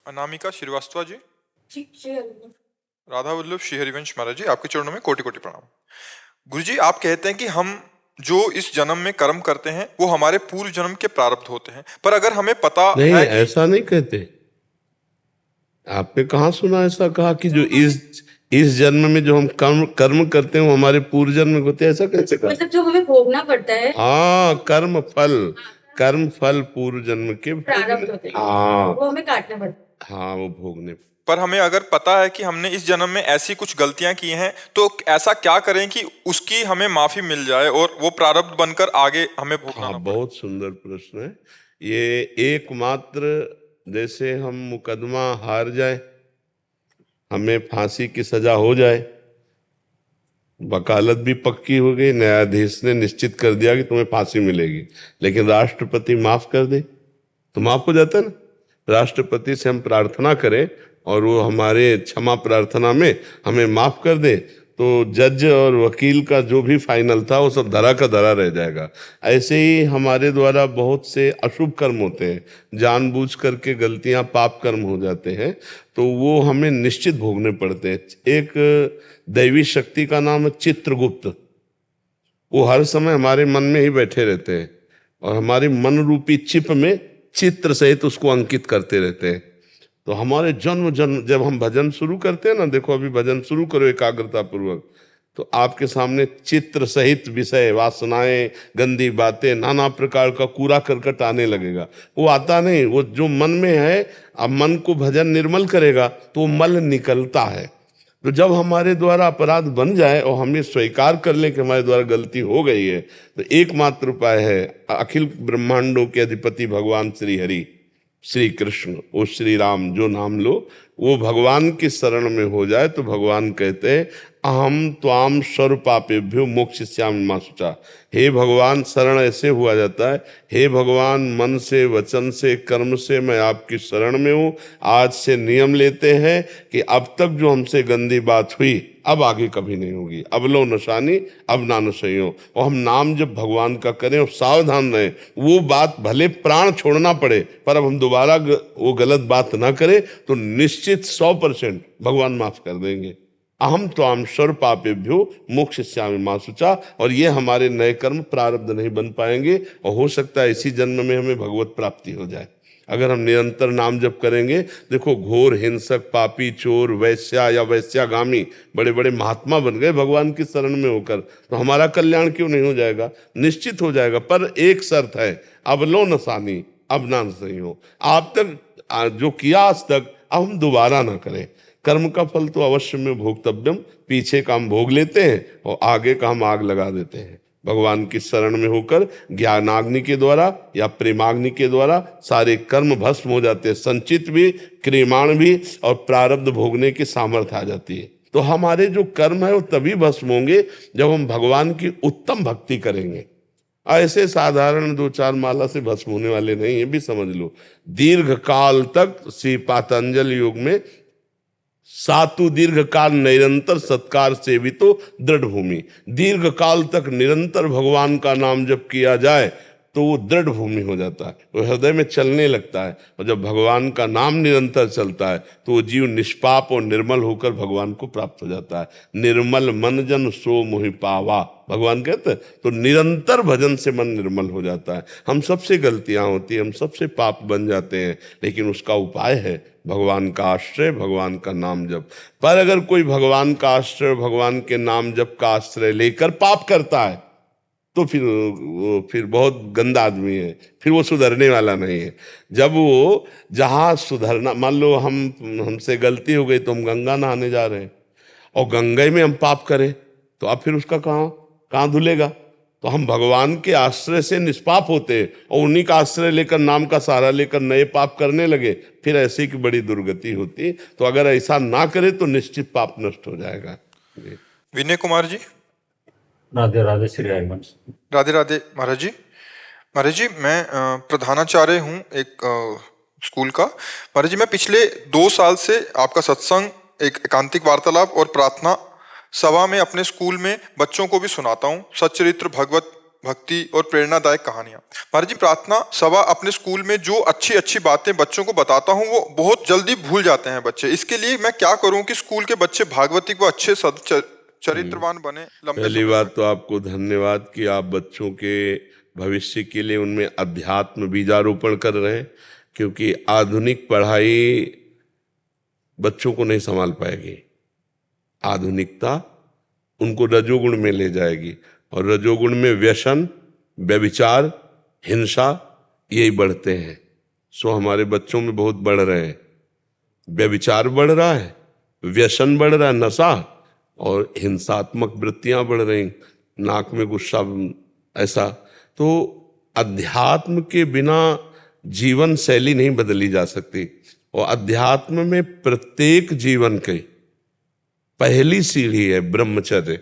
अनामिका श्रीवास्तव जी, जी श्री हरिवंश। राधा वल्लभ श्री हरिवंश महाराज जी, आपके चरणों में कोटि कोटि प्रणाम। गुरु जी, आप कहते हैं कि हम जो इस जन्म में कर्म करते हैं वो हमारे पूर्व जन्म के प्रारब्ध होते हैं, पर अगर हमें पता नहीं, है कि ऐसा नहीं कहते। आपने कहाँ सुना ऐसा कहा कि जो इस जन्म में जो हम कर्म कर्म करते हैं वो हमारे पूर्व जन्म में होते हैं, ऐसा कैसे कहा? मतलब जो हमें भोगना पड़ता है, हाँ, कर्म फल पूर्व जन्म के प्रारब्ध होते हैं, हाँ वो हमें काटना पड़ता है। हाँ, वो भोगने। पर हमें अगर पता है कि हमने इस जन्म में ऐसी कुछ गलतियां की हैं तो ऐसा क्या करें कि उसकी हमें माफी मिल जाए और वो प्रारब्ध बनकर आगे हमें भोगना हाँ, ना पड़े। बहुत सुंदर प्रश्न है ये। एकमात्र जैसे हम मुकदमा हार जाए, हमें फांसी की सजा हो जाए, वकालत भी पक्की हो गई, न्यायाधीश ने निश्चित कर दिया कि तुम्हें फांसी मिलेगी, लेकिन राष्ट्रपति माफ कर दे तो माफ हो जाता है ना। राष्ट्रपति से हम प्रार्थना करें और वो हमारे क्षमा प्रार्थना में हमें माफ कर दे तो जज और वकील का जो भी फाइनल था वो सब धरा का धरा रह जाएगा। ऐसे ही हमारे द्वारा बहुत से अशुभ कर्म होते हैं, जानबूझ करके गलतियां पाप कर्म हो जाते हैं, तो वो हमें निश्चित भोगने पड़ते हैं। एक दैवी शक्ति का नाम है चित्रगुप्त। वो हर समय हमारे मन में ही बैठे रहते हैं और हमारी मन रूपी चिप में चित्र सहित उसको अंकित करते रहते हैं। तो हमारे जन्म जन्म जब हम भजन शुरू करते हैं ना, देखो अभी भजन शुरू करो एकाग्रता पूर्वक, तो आपके सामने चित्र सहित विषय, वासनाएं, गंदी बातें, नाना प्रकार का कूड़ा करकट आने लगेगा। वो आता नहीं, वो जो मन में है, अब मन को भजन निर्मल करेगा तो वो मल निकलता है। तो जब हमारे द्वारा अपराध बन जाए और हम ये स्वीकार कर लें कि हमारे द्वारा गलती हो गई है, तो एकमात्र उपाय है अखिल ब्रह्मांडों के अधिपति भगवान श्री हरि, श्री कृष्ण, वो श्री राम जो नाम लो, वो भगवान की शरण में हो जाए तो भगवान कहते हैं अहम त्वाम सर्वपापेभ्यो मोक्षयिष्यामि मा शुचा। हे भगवान, शरण ऐसे हुआ जाता है, हे भगवान मन से, वचन से, कर्म से मैं आपकी शरण में हूँ। आज से नियम लेते हैं कि अब तक जो हमसे गंदी बात हुई अब आगे कभी नहीं होगी। अब लो नशानी अब ना नशइयो। और हम नाम जब भगवान का करें और सावधान रहें, वो बात भले प्राण छोड़ना पड़े पर अब हम दोबारा वो गलत बात ना करें तो निश्चित 100% भगवान माफ कर देंगे। अहम त्वाम सर्वपापेभ्यो मोक्षयिष्यामि मा शुचा। और ये हमारे नए कर्म प्रारब्ध नहीं बन पाएंगे और हो सकता है इसी जन्म में हमें भगवत प्राप्ति हो जाए अगर हम निरंतर नाम जप करेंगे। देखो, घोर हिंसक, पापी, चोर, वैश्या या वैश्यागामी बड़े बड़े महात्मा बन गए भगवान की शरण में होकर, तो हमारा कल्याण क्यों नहीं हो जाएगा? निश्चित हो जाएगा। पर एक शर्त है, अब लो नसानी अब ना सही हो। आप तक जो किया आज तक अब हम दोबारा ना करें। कर्म का फल तो अवश्य में भोगतव्यम, पीछे का हम भोग लेते हैं और आगे का हम आग लगा देते हैं। भगवान की शरण में होकर ज्ञानाग्नि के द्वारा या प्रेमाग्नि के द्वारा सारे कर्म भस्म हो जाते हैं, संचित भी, क्रियमाण भी, और प्रारब्ध भोगने की सामर्थ्य आ जाती है। तो हमारे जो कर्म है वो तभी भस्म होंगे जब हम भगवान की उत्तम भक्ति करेंगे। ऐसे साधारण 2-4 माला से भस्म होने वाले नहीं है, भी समझ लो। दीर्घ काल तक श्री पातंजल योग में सातु दीर्घ काल निरंतर सत्कार सेवितो दृढ़ भूमि। दीर्घ काल तक निरंतर भगवान का नाम जप किया जाए तो वो दृढ़ भूमि हो जाता है, वो हृदय में चलने लगता है। और जब भगवान का नाम निरंतर चलता है तो वो जीव निष्पाप और निर्मल होकर भगवान को प्राप्त हो जाता है। निर्मल मन जन सो मोहि पावा, भगवान कहते हैं। तो निरंतर भजन से मन निर्मल हो जाता है। हम सबसे गलतियां होती हैं, हम सबसे पाप बन जाते हैं, लेकिन उसका उपाय है भगवान का आश्रय, भगवान का नाम जप। पर अगर कोई भगवान का आश्रय, भगवान के नाम जप का आश्रय लेकर पाप करता है तो फिर बहुत गंदा आदमी है, फिर वो सुधरने वाला नहीं है। जब वो जहाँ सुधरना, मान लो हमसे गलती हो गई तो हम गंगा नहाने जा रहे हैं और गंगा में हम पाप करें तो अब फिर उसका कहाँ धुलेगा? तो हम भगवान के आश्रय से निष्पाप होते हैं और उन्हीं का आश्रय लेकर, नाम का सहारा लेकर नए पाप करने लगे, फिर ऐसी की बड़ी दुर्गति होती। तो अगर ऐसा ना करे तो निश्चित पाप नष्ट हो जाएगा। विनय कुमार जी। राधे राधे श्री हरिवंश। राधे राधे महाराज जी। महाराज जी, मैं प्रधानाचार्य हूँ एक स्कूल का। महाराज जी, मैं पिछले 2 साल से आपका सत्संग, एक एकांतिक वार्तालाप और प्रार्थना सभा में अपने स्कूल में बच्चों को भी सुनाता हूँ। सच्चरित्र भगवत भक्ति और प्रेरणादायक कहानियां। महाराज जी, प्रार्थना सभा अपने स्कूल में जो अच्छी अच्छी बातें बच्चों को बताता हूं वो बहुत जल्दी भूल जाते हैं बच्चे। इसके लिए मैं क्या करूं कि स्कूल के बच्चे भागवतिक व अच्छे चरित्रवान बने लंबे पहली समय बात तक? तो आपको धन्यवाद कि आप बच्चों के भविष्य के लिए उनमें अध्यात्म बीजारोपण कर रहे हैं, क्योंकि आधुनिक पढ़ाई बच्चों को नहीं संभाल पाएगी। आधुनिकता उनको रजोगुण में ले जाएगी, और रजोगुण में व्यसन, व्यभिचार, हिंसा यही बढ़ते हैं। सो हमारे बच्चों में बहुत बढ़ रहे हैं। व्यभिचार बढ़ रहा है, व्यसन बढ़ रहा है, नशा, और हिंसात्मक वृत्तियां बढ़ रही, नाक में गुस्सा, ऐसा। तो अध्यात्म के बिना जीवन शैली नहीं बदली जा सकती, और अध्यात्म में प्रत्येक जीवन की पहली सीढ़ी है ब्रह्मचर्य।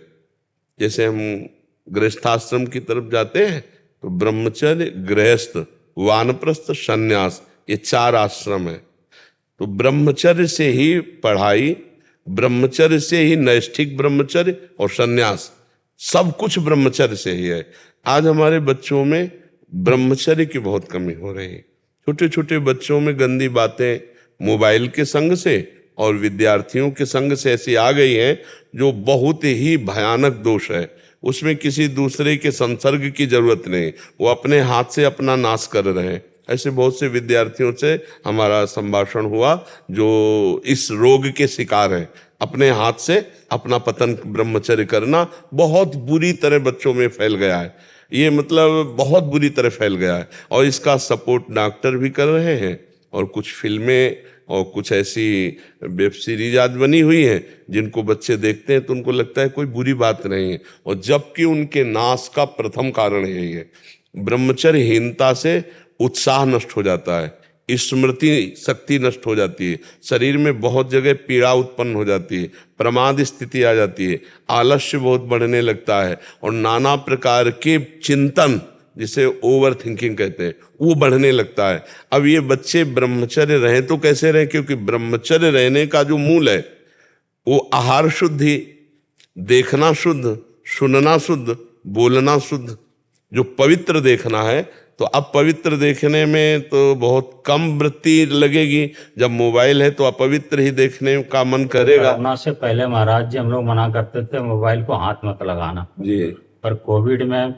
जैसे हम गृहस्थाश्रम की तरफ जाते हैं तो ब्रह्मचर्य, गृहस्थ, वानप्रस्थ, सन्यास, ये 4 आश्रम है। तो ब्रह्मचर्य से ही पढ़ाई, ब्रह्मचर्य से ही नैष्ठिक ब्रह्मचर्य और सन्यास, सब कुछ ब्रह्मचर्य से ही है। आज हमारे बच्चों में ब्रह्मचर्य की बहुत कमी हो रही है। छोटे छोटे बच्चों में गंदी बातें मोबाइल के संग से और विद्यार्थियों के संग से ऐसी आ गई हैं जो बहुत ही भयानक दोष है। उसमें किसी दूसरे के संसर्ग की जरूरत नहीं, वो अपने हाथ से अपना नाश कर रहे हैं। ऐसे बहुत से विद्यार्थियों से हमारा संभाषण हुआ जो इस रोग के शिकार हैं। अपने हाथ से अपना पतन ब्रह्मचर्य करना बहुत बुरी तरह बच्चों में फैल गया है। ये मतलब बहुत बुरी तरह फैल गया है, और इसका सपोर्ट डॉक्टर भी कर रहे हैं, और कुछ फिल्में और कुछ ऐसी वेब सीरीज आज बनी हुई हैं जिनको बच्चे देखते हैं तो उनको लगता है कोई बुरी बात नहीं है, और जबकि उनके नाश का प्रथम कारण यही है। ब्रह्मचर्यहीनता से उत्साह नष्ट हो जाता है, स्मृति शक्ति नष्ट हो जाती है, शरीर में बहुत जगह पीड़ा उत्पन्न हो जाती है, प्रमाद स्थिति आ जाती है, आलस्य बहुत बढ़ने लगता है, और नाना प्रकार के चिंतन, जिसे ओवर थिंकिंग कहते हैं, वो बढ़ने लगता है। अब ये बच्चे ब्रह्मचर्य रहें तो कैसे रहें, क्योंकि ब्रह्मचर्य रहने का जो मूल है वो आहार शुद्धि, देखना शुद्ध, सुनना शुद्ध, बोलना शुद्ध, जो पवित्र देखना है। तो अब पवित्र देखने में तो बहुत कम वृत्ति लगेगी, जब मोबाइल है तो अपवित्र ही देखने का मन करेगा। कोरोना से पहले महाराज जी हम लोग मना करते थे मोबाइल को हाथ मत लगाना जी, पर कोविड में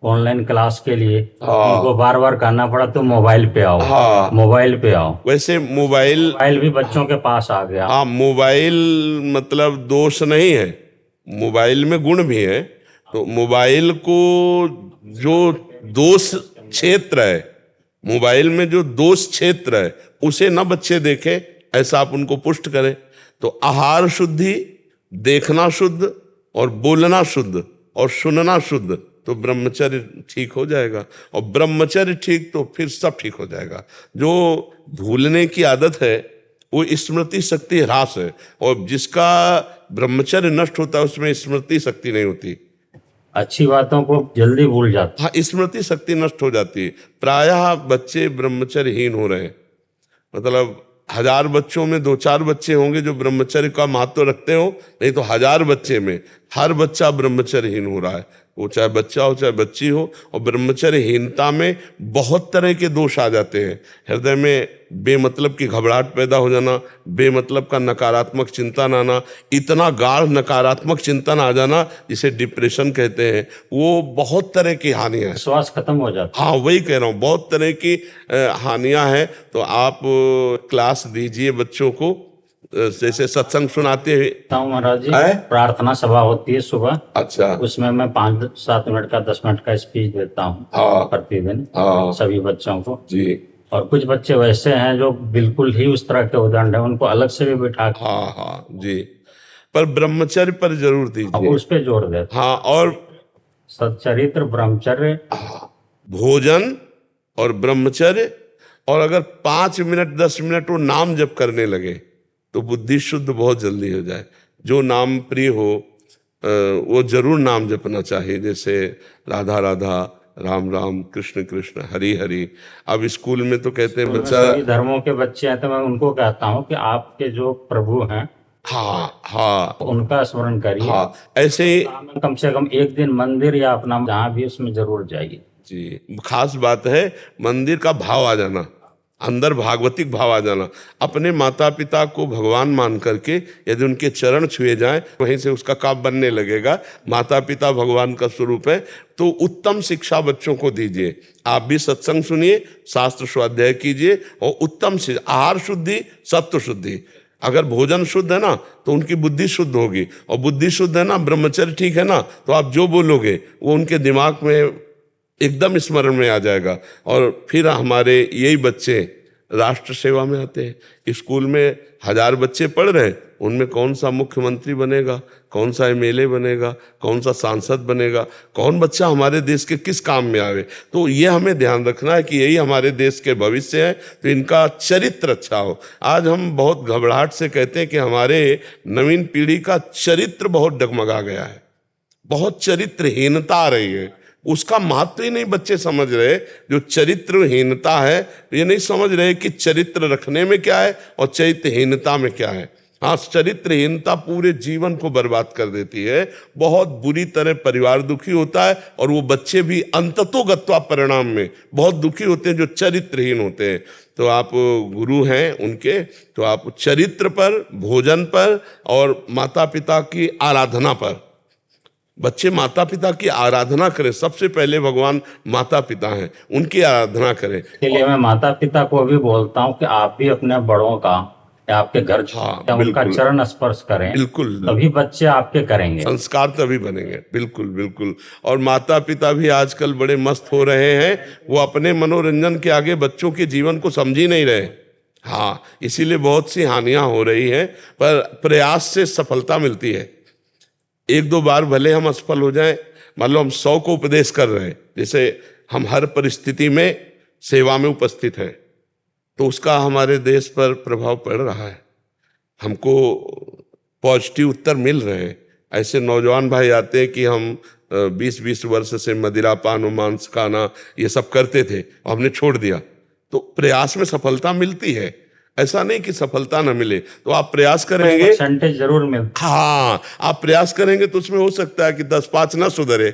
ऑनलाइन क्लास के लिए उनको बार बार कहना पड़ा तो मोबाइल पे आओ, हाँ। मोबाइल पे आओ। वैसे मोबाइल भी बच्चों के पास आ गया। हाँ, मोबाइल मतलब दोष नहीं है, मोबाइल में गुण भी है। तो मोबाइल को जो दोष क्षेत्र है, मोबाइल में जो दोष क्षेत्र है उसे न बच्चे देखें, ऐसा आप उनको पुष्ट करें। तो आहार शुद्धि, देखना शुद्ध, और बोलना शुद्ध, और सुनना शुद्ध, तो ब्रह्मचर्य ठीक हो जाएगा। और ब्रह्मचर्य ठीक तो फिर सब ठीक हो जाएगा। जो भूलने की आदत है वो स्मृति शक्ति ह्रास है, और जिसका ब्रह्मचर्य नष्ट होता है उसमें स्मृति शक्ति नहीं होती, अच्छी बातों को जल्दी भूल जाते। हाँ, स्मृति शक्ति नष्ट हो जाती है। प्रायः बच्चे ब्रह्मचर्यहीन हो रहे हैं। मतलब 1000 बच्चों में 2-4 बच्चे होंगे जो ब्रह्मचर्य का महत्व रखते हो, नहीं तो 1000 बच्चे में हर बच्चा ब्रह्मचर्यहीन हो रहा है, वो चाहे बच्चा हो चाहे बच्ची हो। और ब्रह्मचर्यहीनता में बहुत तरह के दोष आ जाते हैं। हृदय में बेमतलब की घबराहट पैदा हो जाना, बेमतलब का नकारात्मक चिंतन आना, इतना गाढ़ नकारात्मक चिंतन आ जाना जिसे डिप्रेशन कहते हैं, वो बहुत तरह की हानियां हैं। विश्वास खत्म हो जाता। हाँ, वही कह रहा हूँ, बहुत तरह की हानियां हैं। तो आप क्लास दीजिए बच्चों को, जैसे सत्संग सुनाते हैं महाराज जी, प्रार्थना सभा होती है सुबह। अच्छा, उसमें मैं 5-7 मिनट का 10 मिनट का स्पीच देता हूँ प्रतिदिन सभी बच्चों को जी। और कुछ बच्चे वैसे हैं जो बिल्कुल ही उस तरह के उदाहरण है, उनको अलग से भी बिठा के हाँ जी, पर ब्रह्मचर्य पर जरूर दीजिए, उस पर जोर देते। हाँ, और सच्चरित्र, ब्रह्मचर्य, भोजन और ब्रह्मचर्य। और अगर 5 मिनट 10 मिनट वो नाम जप करने लगे तो बुद्धि शुद्ध बहुत जल्दी हो जाए। जो नाम प्रिय हो वो जरूर नाम जपना चाहिए, जैसे राधा राधा, राम राम, कृष्ण कृष्ण, हरि हरि। अब स्कूल में तो कहते हैं बच्चा, सभी धर्मों के बच्चे हैं तो मैं उनको कहता हूँ कि आपके जो प्रभु हैं हाँ हाँ उनका स्मरण करिए। हाँ, ऐसे ही कम से कम एक दिन मंदिर या अपना जहाँ भी उसमें जरूर जाइए। जी, खास बात है मंदिर का भाव आ जाना, अंदर भागवतिक भाव आ जाना। अपने माता पिता को भगवान मान करके यदि उनके चरण छुए जाएं, वहीं से उसका काम बनने लगेगा। माता पिता भगवान का स्वरूप है, तो उत्तम शिक्षा बच्चों को दीजिए। आप भी सत्संग सुनिए, शास्त्र स्वाध्याय कीजिए, और उत्तम से आहार शुद्धि, सत्व शुद्धि। अगर भोजन शुद्ध है ना तो उनकी बुद्धि शुद्ध होगी, और बुद्धि शुद्ध है ना, ब्रह्मचर्य ठीक है ना, तो आप जो बोलोगे वो उनके दिमाग में एकदम स्मरण में आ जाएगा। और फिर हमारे यही बच्चे राष्ट्र सेवा में आते हैं। स्कूल में 1000 बच्चे पढ़ रहे हैं, उनमें कौन सा मुख्यमंत्री बनेगा, कौन सा एमएलए बनेगा, कौन सा सांसद बनेगा, कौन बच्चा हमारे देश के किस काम में आवे। तो ये हमें ध्यान रखना है कि यही हमारे देश के भविष्य है, तो इनका चरित्र अच्छा हो। आज हम बहुत घबराहट से कहते हैं कि हमारे नवीन पीढ़ी का चरित्र बहुत डगमगा गया है, बहुत चरित्रहीनता आ रही है। उसका महत्व ही नहीं बच्चे समझ रहे। जो चरित्रहीनता है, ये नहीं समझ रहे कि चरित्र रखने में क्या है और चरित्रहीनता में क्या है। हाँ, चरित्रहीनता पूरे जीवन को बर्बाद कर देती है, बहुत बुरी तरह परिवार दुखी होता है, और वो बच्चे भी अंततोगत्वा परिणाम में बहुत दुखी होते हैं जो चरित्रहीन होते हैं। तो आप गुरु हैं उनके, तो आप चरित्र पर, भोजन पर और माता पिता की आराधना पर, बच्चे माता पिता की आराधना करें। सबसे पहले भगवान माता पिता हैं, उनकी आराधना करें। इसलिए मैं माता पिता को भी बोलता हूँ कि आप भी अपने बड़ों का या आपके घर या उनका चरण स्पर्श करें, बिल्कुल, तभी बच्चे आपके करेंगे, संस्कार तभी बनेंगे। बिल्कुल बिल्कुल। और माता पिता भी आजकल बड़े मस्त हो रहे हैं, वो अपने मनोरंजन के आगे बच्चों के जीवन को समझ ही नहीं रहे। हाँ, इसीलिए बहुत सी हानियां हो रही हैं, पर प्रयास से सफलता मिलती है। 1-2 बार भले हम असफल हो जाएं, मान लो हम 100 को उपदेश कर रहे हैं, जैसे हम हर परिस्थिति में सेवा में उपस्थित हैं, तो उसका हमारे देश पर प्रभाव पड़ रहा है, हमको पॉजिटिव उत्तर मिल रहे हैं। ऐसे नौजवान भाई आते हैं कि हम 20-20 वर्ष से मदिरा पान और मांस खाना ये सब करते थे, और हमने छोड़ दिया। तो प्रयास में सफलता मिलती है, ऐसा नहीं कि सफलता न मिले। तो आप प्रयास करेंगे, परसेंटेज जरूर मिलता। हाँ, आप प्रयास करेंगे तो उसमें हो सकता है कि 10-5 ना सुधरे,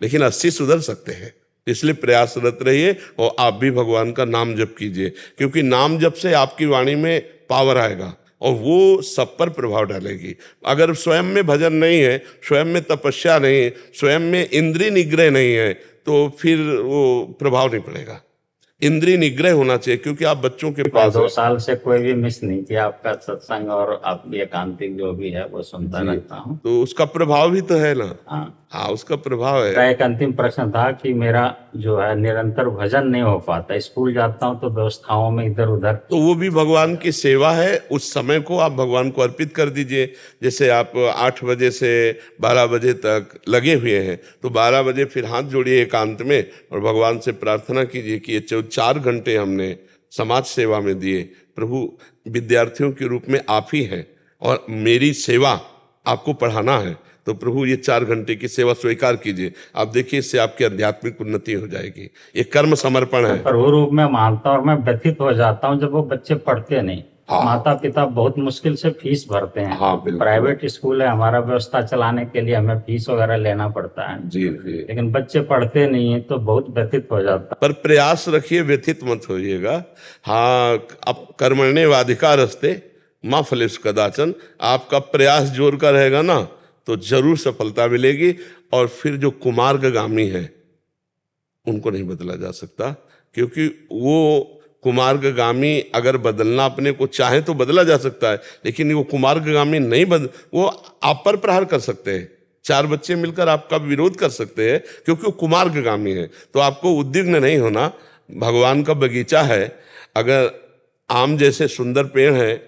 लेकिन 80 सुधर सकते हैं। इसलिए प्रयासरत रहिए, और आप भी भगवान का नाम जप कीजिए, क्योंकि नाम जप से आपकी वाणी में पावर आएगा और वो सब पर प्रभाव डालेगी। अगर स्वयं में भजन नहीं है, स्वयं में तपस्या नहीं है, स्वयं में इंद्रिय निग्रह नहीं है, तो फिर वो प्रभाव नहीं पड़ेगा। इंद्रिय निग्रह होना चाहिए, क्योंकि आप बच्चों के पास 2 साल से कोई भी मिस नहीं किया आपका सत्संग, और आपकी एकांतिक जो भी है वो सुनता रहता हूँ। तो उसका प्रभाव भी तो है ना। हाँ, हाँ, उसका प्रभाव है। मेरा एक अंतिम प्रश्न था कि मेरा जो है निरंतर भजन नहीं हो पाता, स्कूल जाता हूँ तो व्यवस्थाओं में इधर उधर। तो वो भी भगवान की सेवा है, उस समय को आप भगवान को अर्पित कर दीजिए। जैसे आप 8 बजे से 12 बजे तक लगे हुए हैं, तो 12 बजे फिर हाथ जोड़िए एकांत में और भगवान से प्रार्थना कीजिए कि ये 4 घंटे हमने समाज सेवा में दिए, प्रभु विद्यार्थियों के रूप में आप ही हैं, और मेरी सेवा आपको पढ़ाना है, तो प्रभु ये 4 घंटे की सेवा स्वीकार कीजिए। आप देखिए, इससे आपकी आध्यात्मिक उन्नति हो जाएगी। ये कर्म समर्पण है। प्रभु रूप में मानता हूँ, और मैं व्यथित हो जाता हूँ जब वो बच्चे पढ़ते नहीं। हाँ। माता पिता बहुत मुश्किल से फीस भरते हैं। हाँ, बिल्कुल। प्राइवेट स्कूल है, हमारा व्यवस्था चलाने के लिए हमें फीस वगैरह लेना पड़ता है, जी जी। लेकिन बच्चे पढ़ते नहीं है तो बहुत व्यथित हो जाता पर प्रयास रखिए, व्यथित मत होइएगा। हाँ, अब कर्मण्येवाधिकारस्ते माँ फलेषु कदाचन। आपका प्रयास जोर का रहेगा ना, तो जरूर सफलता मिलेगी। और फिर जो कुमार्गगामी है उनको नहीं बदला जा सकता, क्योंकि वो कुमार्गगामी अगर बदलना अपने को चाहे तो बदला जा सकता है, लेकिन वो कुमार्गगामी नहीं वो आप पर प्रहार कर सकते हैं। 4 बच्चे मिलकर आपका विरोध कर सकते हैं, क्योंकि वो कुमार्गगामी है। तो आपको उद्विग्न नहीं होना। भगवान का बगीचा है, अगर आम जैसे सुंदर पेड़ हैं,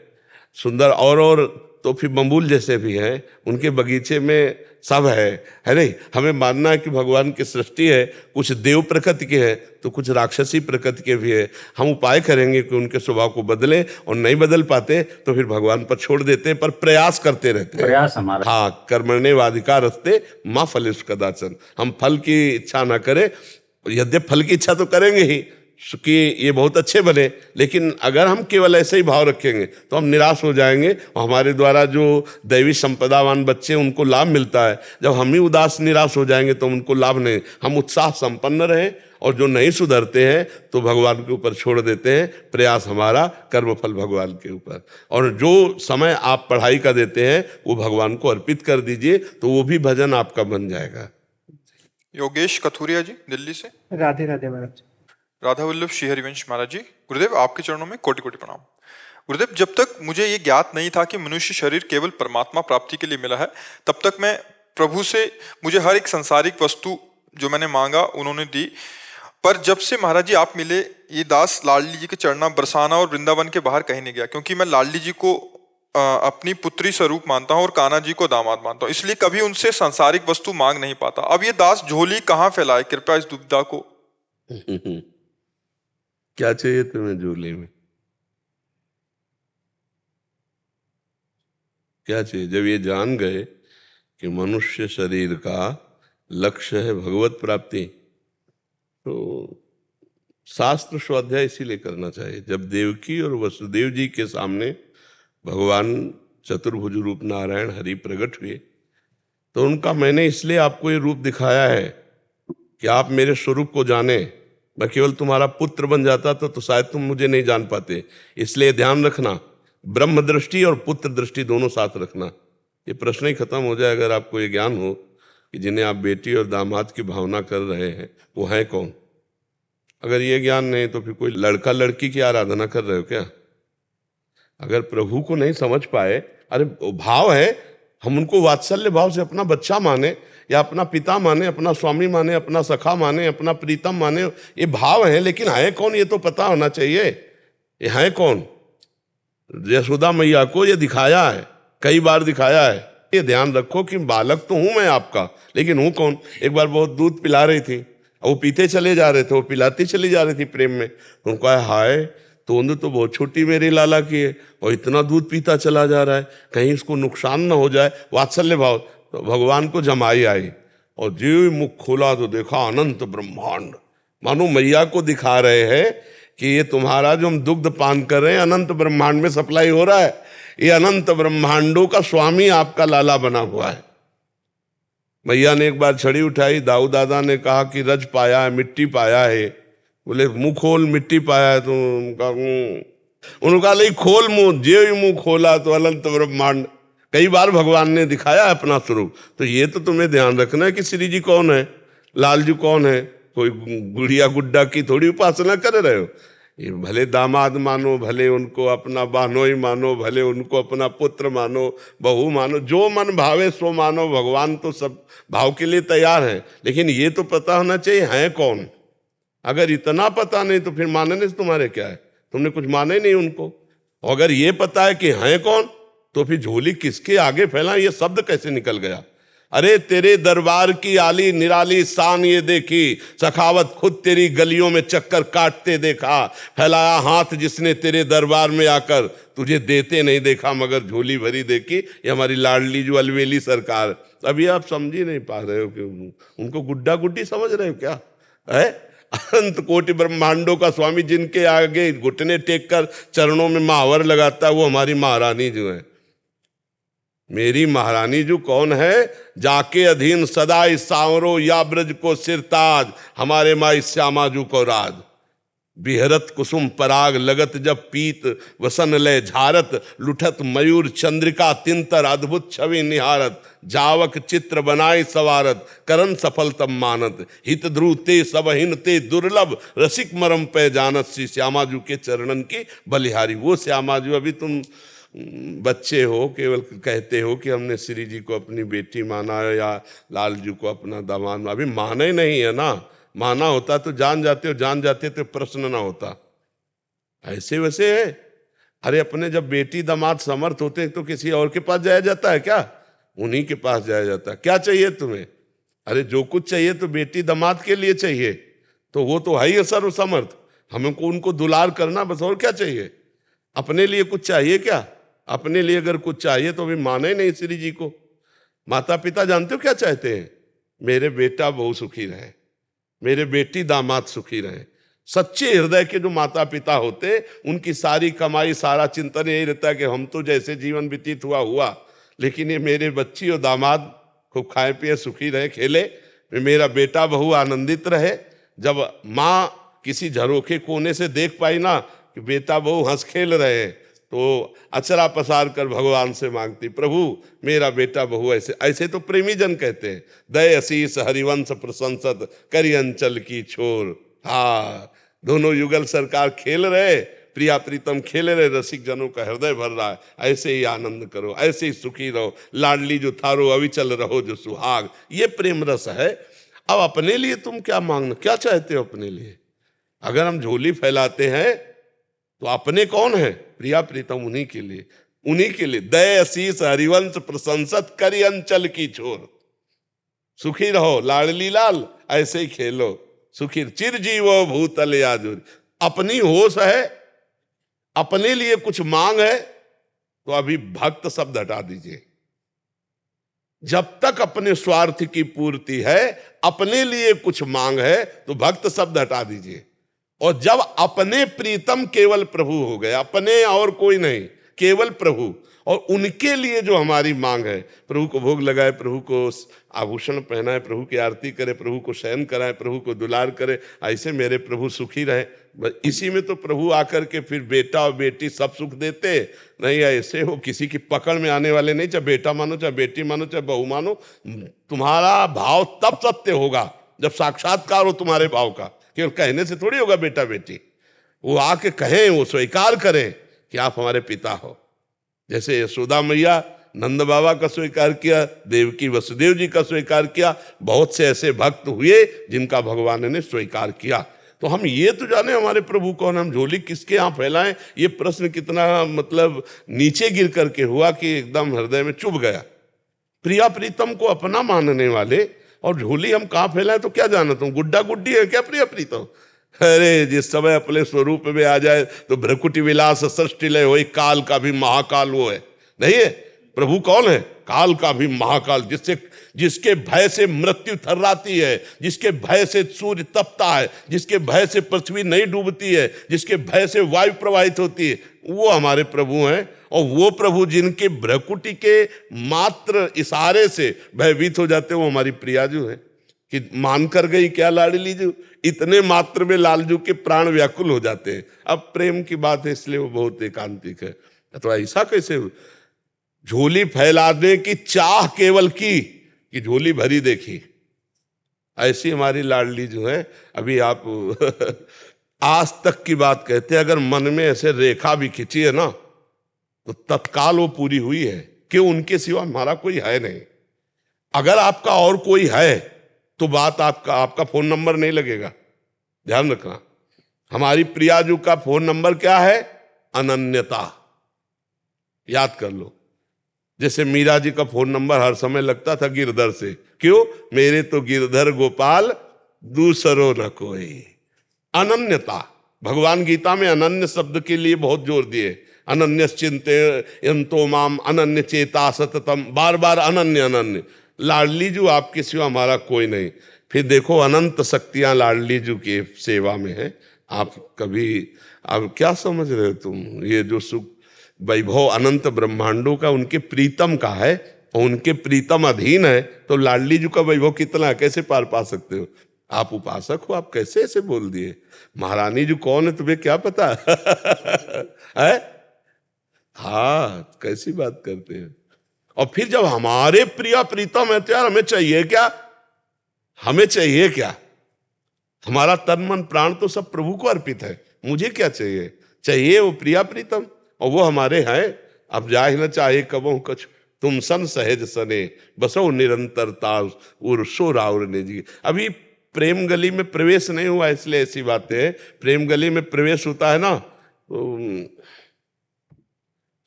सुंदर और तो फिर बम्बूल जैसे भी हैं, उनके बगीचे में सब है नहीं। हमें मानना है कि भगवान की सृष्टि है, कुछ देव प्रकृति के है तो कुछ राक्षसी प्रकृति के भी है। हम उपाय करेंगे कि उनके स्वभाव को बदलें, और नहीं बदल पाते तो फिर भगवान पर छोड़ देते हैं, पर प्रयास करते रहते हैं। प्रयास हमारा। हाँ, कर्मण्येवाधिकारस्ते माँ फलेषु कदाचन। हम फल की इच्छा ना करें, यद्यपि फल की इच्छा तो करेंगे ही, कि ये बहुत अच्छे बने, लेकिन अगर हम केवल ऐसे ही भाव रखेंगे तो हम निराश हो जाएंगे और हमारे द्वारा जो दैवी संपदावान बच्चे उनको लाभ मिलता है, जब हम ही उदास निराश हो जाएंगे तो उनको लाभ नहीं। हम उत्साह संपन्न रहें, और जो नहीं सुधरते हैं तो भगवान के ऊपर छोड़ देते हैं, प्रयास हमारा, कर्मफल भगवान के ऊपर। और जो समय आप पढ़ाई का देते हैं वो भगवान को अर्पित कर दीजिए, तो वो भी भजन आपका बन जाएगा। योगेश कथुरिया जी दिल्ली से। राधे राधे महाराज। राधा वल्लभ श्री हरिवंश महाराज जी, गुरुदेव आपके चरणों में कोटि कोटि प्रणाम। गुरुदेव, जब तक मुझे ये ज्ञात नहीं था कि मनुष्य शरीर केवल परमात्मा प्राप्ति के लिए मिला है, तब तक मैं प्रभु से मुझे हर एक संसारिक वस्तु जो मैंने मांगा उन्होंने दी। पर जब से महाराज जी आप मिले, ये दास लाडली जी के चरणा बरसाना और वृंदावन के बाहर कहीं नहीं गया, क्योंकि मैं लाडली जी को अपनी पुत्री स्वरूप मानता हूँ और कान्हा जी को दामाद मानता हूँ, इसलिए कभी उनसे सांसारिक वस्तु मांग नहीं पाता। अब ये दास झोली कहाँ फैलाए, कृपया इस दुविधा को। क्या चाहिए तुम्हें झोली में? क्या चाहिए? जब ये जान गए कि मनुष्य शरीर का लक्ष्य है भगवत प्राप्ति, तो शास्त्र स्वाध्याय इसीलिए करना चाहिए। जब देवकी और वसुदेव जी के सामने भगवान चतुर्भुज रूप नारायण हरि प्रकट हुए, तो उनका मैंने इसलिए आपको ये रूप दिखाया है कि आप मेरे स्वरूप को जाने। मैं केवल तुम्हारा पुत्र बन जाता तो शायद तुम मुझे नहीं जान पाते, इसलिए ध्यान रखना, ब्रह्म दृष्टि और पुत्र दृष्टि दोनों साथ रखना। ये प्रश्न ही खत्म हो जाए अगर आपको ये ज्ञान हो कि जिन्हें आप बेटी और दामाद की भावना कर रहे हैं वो है कौन। अगर ये ज्ञान नहीं तो फिर कोई लड़का लड़की की आराधना कर रहे हो क्या? अगर प्रभु को नहीं समझ पाए, अरे भाव है, हम उनको वात्सल्य भाव से अपना बच्चा माने या अपना पिता माने, अपना स्वामी माने, अपना सखा माने, अपना प्रीतम माने, ये भाव है, लेकिन है कौन ये तो पता होना चाहिए। ये है कौन? यशोदा मैया को ये दिखाया है, कई बार दिखाया है। ये ध्यान रखो कि बालक तो हूं मैं आपका, लेकिन हूं कौन। एक बार बहुत दूध पिला रही थी, वो पीते चले जा रहे थे, वो पिलाती चली जा रही थी प्रेम में। उनको कहा हाय तोंद तो बहुत छोटी मेरी लाला की है और इतना दूध पीता चला जा रहा है, कहीं इसको नुकसान ना हो जाए, वात्सल्य भाव। तो भगवान को जमाई आई और जो मुख खोला तो देखा अनंत ब्रह्मांड, मानो मैया को दिखा रहे हैं कि ये तुम्हारा जो हम दुग्ध पान कर रहे हैं अनंत ब्रह्मांड में सप्लाई हो रहा है, ये अनंत ब्रह्मांडों का स्वामी आपका लाला बना हुआ है। मैया ने एक बार छड़ी उठाई, दाऊ दादा ने कहा कि रज पाया है, मिट्टी पाया है। बोले मुंह खोल, मिट्टी पाया है। तो उन्होंने कहा नहीं खोल मुंह, जे मुंह खोला तो अनंत ब्रह्मांड। कई बार भगवान ने दिखाया अपना स्वरूप। तो ये तो तुम्हें ध्यान रखना है कि श्री जी कौन है, लाल जी कौन है। कोई गुड़िया गुड्डा की थोड़ी उपासना कर रहे हो। ये भले दामाद मानो, भले उनको अपना बहनोई मानो, भले उनको अपना पुत्र मानो, बहू मानो, जो मन भावे सो मानो। भगवान तो सब भाव के लिए तैयार है, लेकिन ये तो पता होना चाहिए है कौन। अगर इतना पता नहीं तो फिर मानने से तुम्हारे क्या है, तुमने कुछ माने नहीं उनको। अगर ये पता है कि है कौन तो फिर झोली किसके आगे फैला, ये शब्द कैसे निकल गया। अरे तेरे दरबार की आली निराली शान ये देखी, सखावत खुद तेरी गलियों में चक्कर काटते देखा, फैलाया हाथ जिसने तेरे दरबार में आकर, तुझे देते नहीं देखा मगर झोली भरी देखी। ये हमारी लाडली जो अलवेली सरकार। अभी आप समझ ही नहीं पा रहे हो कि उनको गुड्डा गुड्डी समझ रहे हो क्या है। अनंत कोटि ब्रह्मांडों का स्वामी जिनके आगे घुटने टेक कर चरणों में महावर लगाता है, वो हमारी महारानी जो है। मेरी महारानी जो कौन है, जाके अधीन सदाई सांवरो या ब्रज को सिरताज, हमारे माई श्यामा जू को राज। बिहरत कुसुम पराग लगत जब पीत, वसन लय झारत, लुठत मयूर चंद्रिका तिंतर, अद्भुत छवि निहारत, जावक चित्र बनाई सवारत, करन सफल तब मानत, हित ध्रुव ते सबहिन ते दुर्लभ, रसिक मरम पे जानत, श्री श्यामाजू के चरणन की बलिहारी। वो श्यामाजू, अभी तुम बच्चे हो, केवल कहते हो कि हमने श्री जी को अपनी बेटी माना या लाल जी को अपना दामाद, अभी माना ही नहीं है ना। माना होता तो जान जाते हो, जान जाते तो प्रश्न ना होता। ऐसे वैसे है। अरे अपने जब बेटी दामाद समर्थ होते तो किसी और के पास जाया जाता है क्या? उन्हीं के पास जाया जाता है। क्या चाहिए तुम्हें? अरे जो कुछ चाहिए तो बेटी दामाद के लिए चाहिए, तो वो तो है ही सर्व समर्थ। हमको उनको दुलार करना बस, और क्या चाहिए? अपने लिए कुछ चाहिए क्या? अपने लिए अगर कुछ चाहिए तो अभी माने नहीं श्री जी को। माता पिता जानते हो क्या चाहते हैं? मेरे बेटा बहू सुखी रहे, मेरे बेटी दामाद सुखी रहे। सच्चे हृदय के जो माता पिता होते, उनकी सारी कमाई, सारा चिंतन यही रहता है कि हम तो जैसे जीवन व्यतीत हुआ, लेकिन ये मेरे बच्ची और दामाद खूब खाए पिए, सुखी रहे, खेले, मेरा बेटा बहू आनंदित रहे। जब माँ किसी झरोखे कोने से देख पाई ना कि बेटा बहू हंस खेल रहे हैं, तो अचरा पसार कर भगवान से मांगती, प्रभु मेरा बेटा बहू ऐसे ऐसे। तो प्रेमी जन कहते हैं, दय असीस हरिवंश प्रशंसत करी अंचल की छोर। हाँ, दोनों युगल सरकार खेल रहे, प्रिया प्रीतम खेल रहे, रसिक जनों का हृदय भर रहा है। ऐसे ही आनंद करो, ऐसे ही सुखी रहो, लाडली जो थारो अविचल रहो जो सुहाग। ये प्रेम रस है। अब अपने लिए तुम क्या मांगना, क्या चाहते हो अपने लिए? अगर हम झोली फैलाते हैं तो अपने कौन है? प्रिया प्रीतम उन्हीं के लिए, उन्हीं के लिए। दय असीस हरिवंश प्रशंसत करी अंचल की छोर। सुखी रहो लाडली लाल, ऐसे ही खेलो, सुखी चिरजीवो भूतल याजुर। अपनी होश है, अपने लिए कुछ मांग है, तो अभी भक्त शब्द हटा दीजिए। जब तक अपने स्वार्थ की पूर्ति है, अपने लिए कुछ मांग है, तो भक्त शब्द हटा दीजिए। और जब अपने प्रीतम केवल प्रभु हो गए, अपने और कोई नहीं, केवल प्रभु, और उनके लिए जो हमारी मांग है, प्रभु को भोग लगाए, प्रभु को आभूषण पहनाए, प्रभु की आरती करे, प्रभु को शयन कराए, प्रभु को दुलार करे, ऐसे मेरे प्रभु सुखी रहे। इसी में तो प्रभु आकर के फिर बेटा और बेटी सब सुख देते नहीं। ऐसे हो किसी की पकड़ में आने वाले नहीं, चाहे बेटा मानो, चाहे बेटी मानो, चाहे बहू मानो। तुम्हारा भाव तब सत्य होगा जब साक्षात्कार हो तुम्हारे भाव का। केवल कहने से थोड़ी होगा बेटा बेटी, वो आके कहें, वो स्वीकार करें कि आप हमारे पिता हो। जैसे यशोदा मैया नंद बाबा का स्वीकार किया, देवकी वसुदेव जी का स्वीकार किया, बहुत से ऐसे भक्त हुए जिनका भगवान ने स्वीकार किया। तो हम ये तो जाने हमारे प्रभु कौन, हम झोली किसके यहाँ फैलाएं, ये प्रश्न कितना मतलब नीचे गिर करके हुआ कि एकदम हृदय में चुभ गया। प्रिया प्रीतम को अपना मानने वाले, और झोली हम कहाँ फैलाएं तो क्या जानता हूँ, गुड्डा गुड्डी है क्या प्रिया प्रीतम? अरे जिस समय अपने स्वरूप में आ जाए तो भ्रकुटी विलास सृष्टि लय होई, काल का भी महाकाल वो है, नहीं है? प्रभु कौन है? काल का भी महाकाल, जिसके भय से मृत्यु थर्राती है, जिसके भय से सूर्य तपता है, जिसके भय से पृथ्वी नहीं डूबती है, जिसके भय से वायु प्रवाहित होती है, वो हमारे प्रभु हैं। और वो प्रभु जिनके भ्रकुटी के मात्र इशारे से भयभीत हो जाते हैं, वो हमारी प्रियाजू है। कि मान कर गई क्या लाडली जू, इतने मात्र में लालजू के प्राण व्याकुल हो जाते हैं। अब प्रेम की बात है इसलिए वो बहुत एकांतिक है। तो ऐसा कैसे झोली फैलाने की चाह केवल की कि झोली भरी देखी, ऐसी हमारी लाडली जो है। अभी आप आज तक की बात कहते हैं, अगर मन में ऐसे रेखा भी खिंची है ना तो तत्काल वो पूरी हुई है कि उनके सिवा हमारा कोई है नहीं। अगर आपका और कोई है तो बात आपका फोन नंबर नहीं लगेगा, ध्यान रखना। हमारी प्रियाजू का फोन नंबर क्या है? अनन्यता। याद कर लो। जैसे मीरा जी का फोन नंबर हर समय लगता था गिरधर से, क्यों? मेरे तो गिरधर गोपाल दूसरो न कोई। अनन्यता। भगवान गीता में अनन्य शब्द के लिए बहुत जोर दिए। अनन्य चिंतयन्तो माम अनन्य चेता सततम, बार बार अनन्य अनन्य। लाडली जू आपके सिवा हमारा कोई नहीं। फिर देखो अनंत शक्तियां लाडली जू की सेवा में है। आप कभी, अब क्या समझ रहे हो तुम? ये जो सुख वैभव अनंत ब्रह्मांडों का उनके प्रीतम का है और उनके प्रीतम अधीन है, तो लाडली जू का वैभव कितना है, कैसे पार पा सकते हो? आप उपासक हो, आप कैसे ऐसे बोल दिए? महारानी जी कौन है तुम्हें क्या पता? है? हाँ, कैसी बात करते हैं। और फिर जब हमारे प्रिया प्रीतम है तो यार हमें चाहिए क्या? हमें चाहिए क्या? हमारा तन मन प्राण तो सब प्रभु को अर्पित है। मुझे क्या चाहिए? चाहिए वो प्रिया प्रीतम, और वो हमारे हैं। अब जाहि न चाहे कबहु कछु, तुम सन सहज सने बसो निरंतरता उर्सो राउर ने जी। अभी प्रेम गली में प्रवेश नहीं हुआ, इसलिए ऐसी बातें हैं। प्रेम गली में प्रवेश होता है ना तो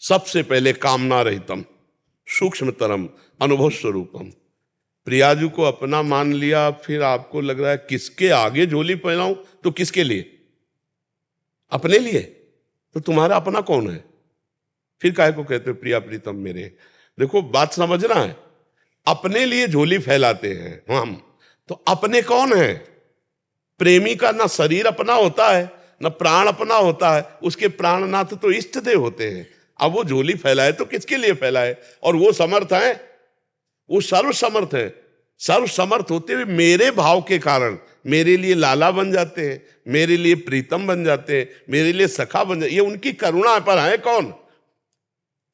सबसे पहले कामना रहितम सूक्ष्मतरम अनुभव स्वरूपम। प्रियाजू को अपना मान लिया, फिर आपको लग रहा है किसके आगे झोली पहनाऊं? तो किसके लिए? अपने लिए। तो तुम्हारा अपना कौन है? फिर काहे को कहते हो प्रिया प्रीतम मेरे? देखो बात समझना है। अपने लिए झोली फैलाते हैं हम, तो अपने कौन है? प्रेमी का ना शरीर अपना होता है ना प्राण अपना होता है, उसके प्राणनाथ तो इष्ट देव होते हैं। अब वो झोली फैलाए तो किसके लिए फैलाए? और वो समर्थ है, वो सर्व समर्थ है। सर्व समर्थ होते हुए मेरे भाव के कारण मेरे लिए लाला बन जाते हैं, मेरे लिए प्रीतम बन जाते हैं, मेरे लिए सखा बन जाते। ये उनकी करुणा पर है। कौन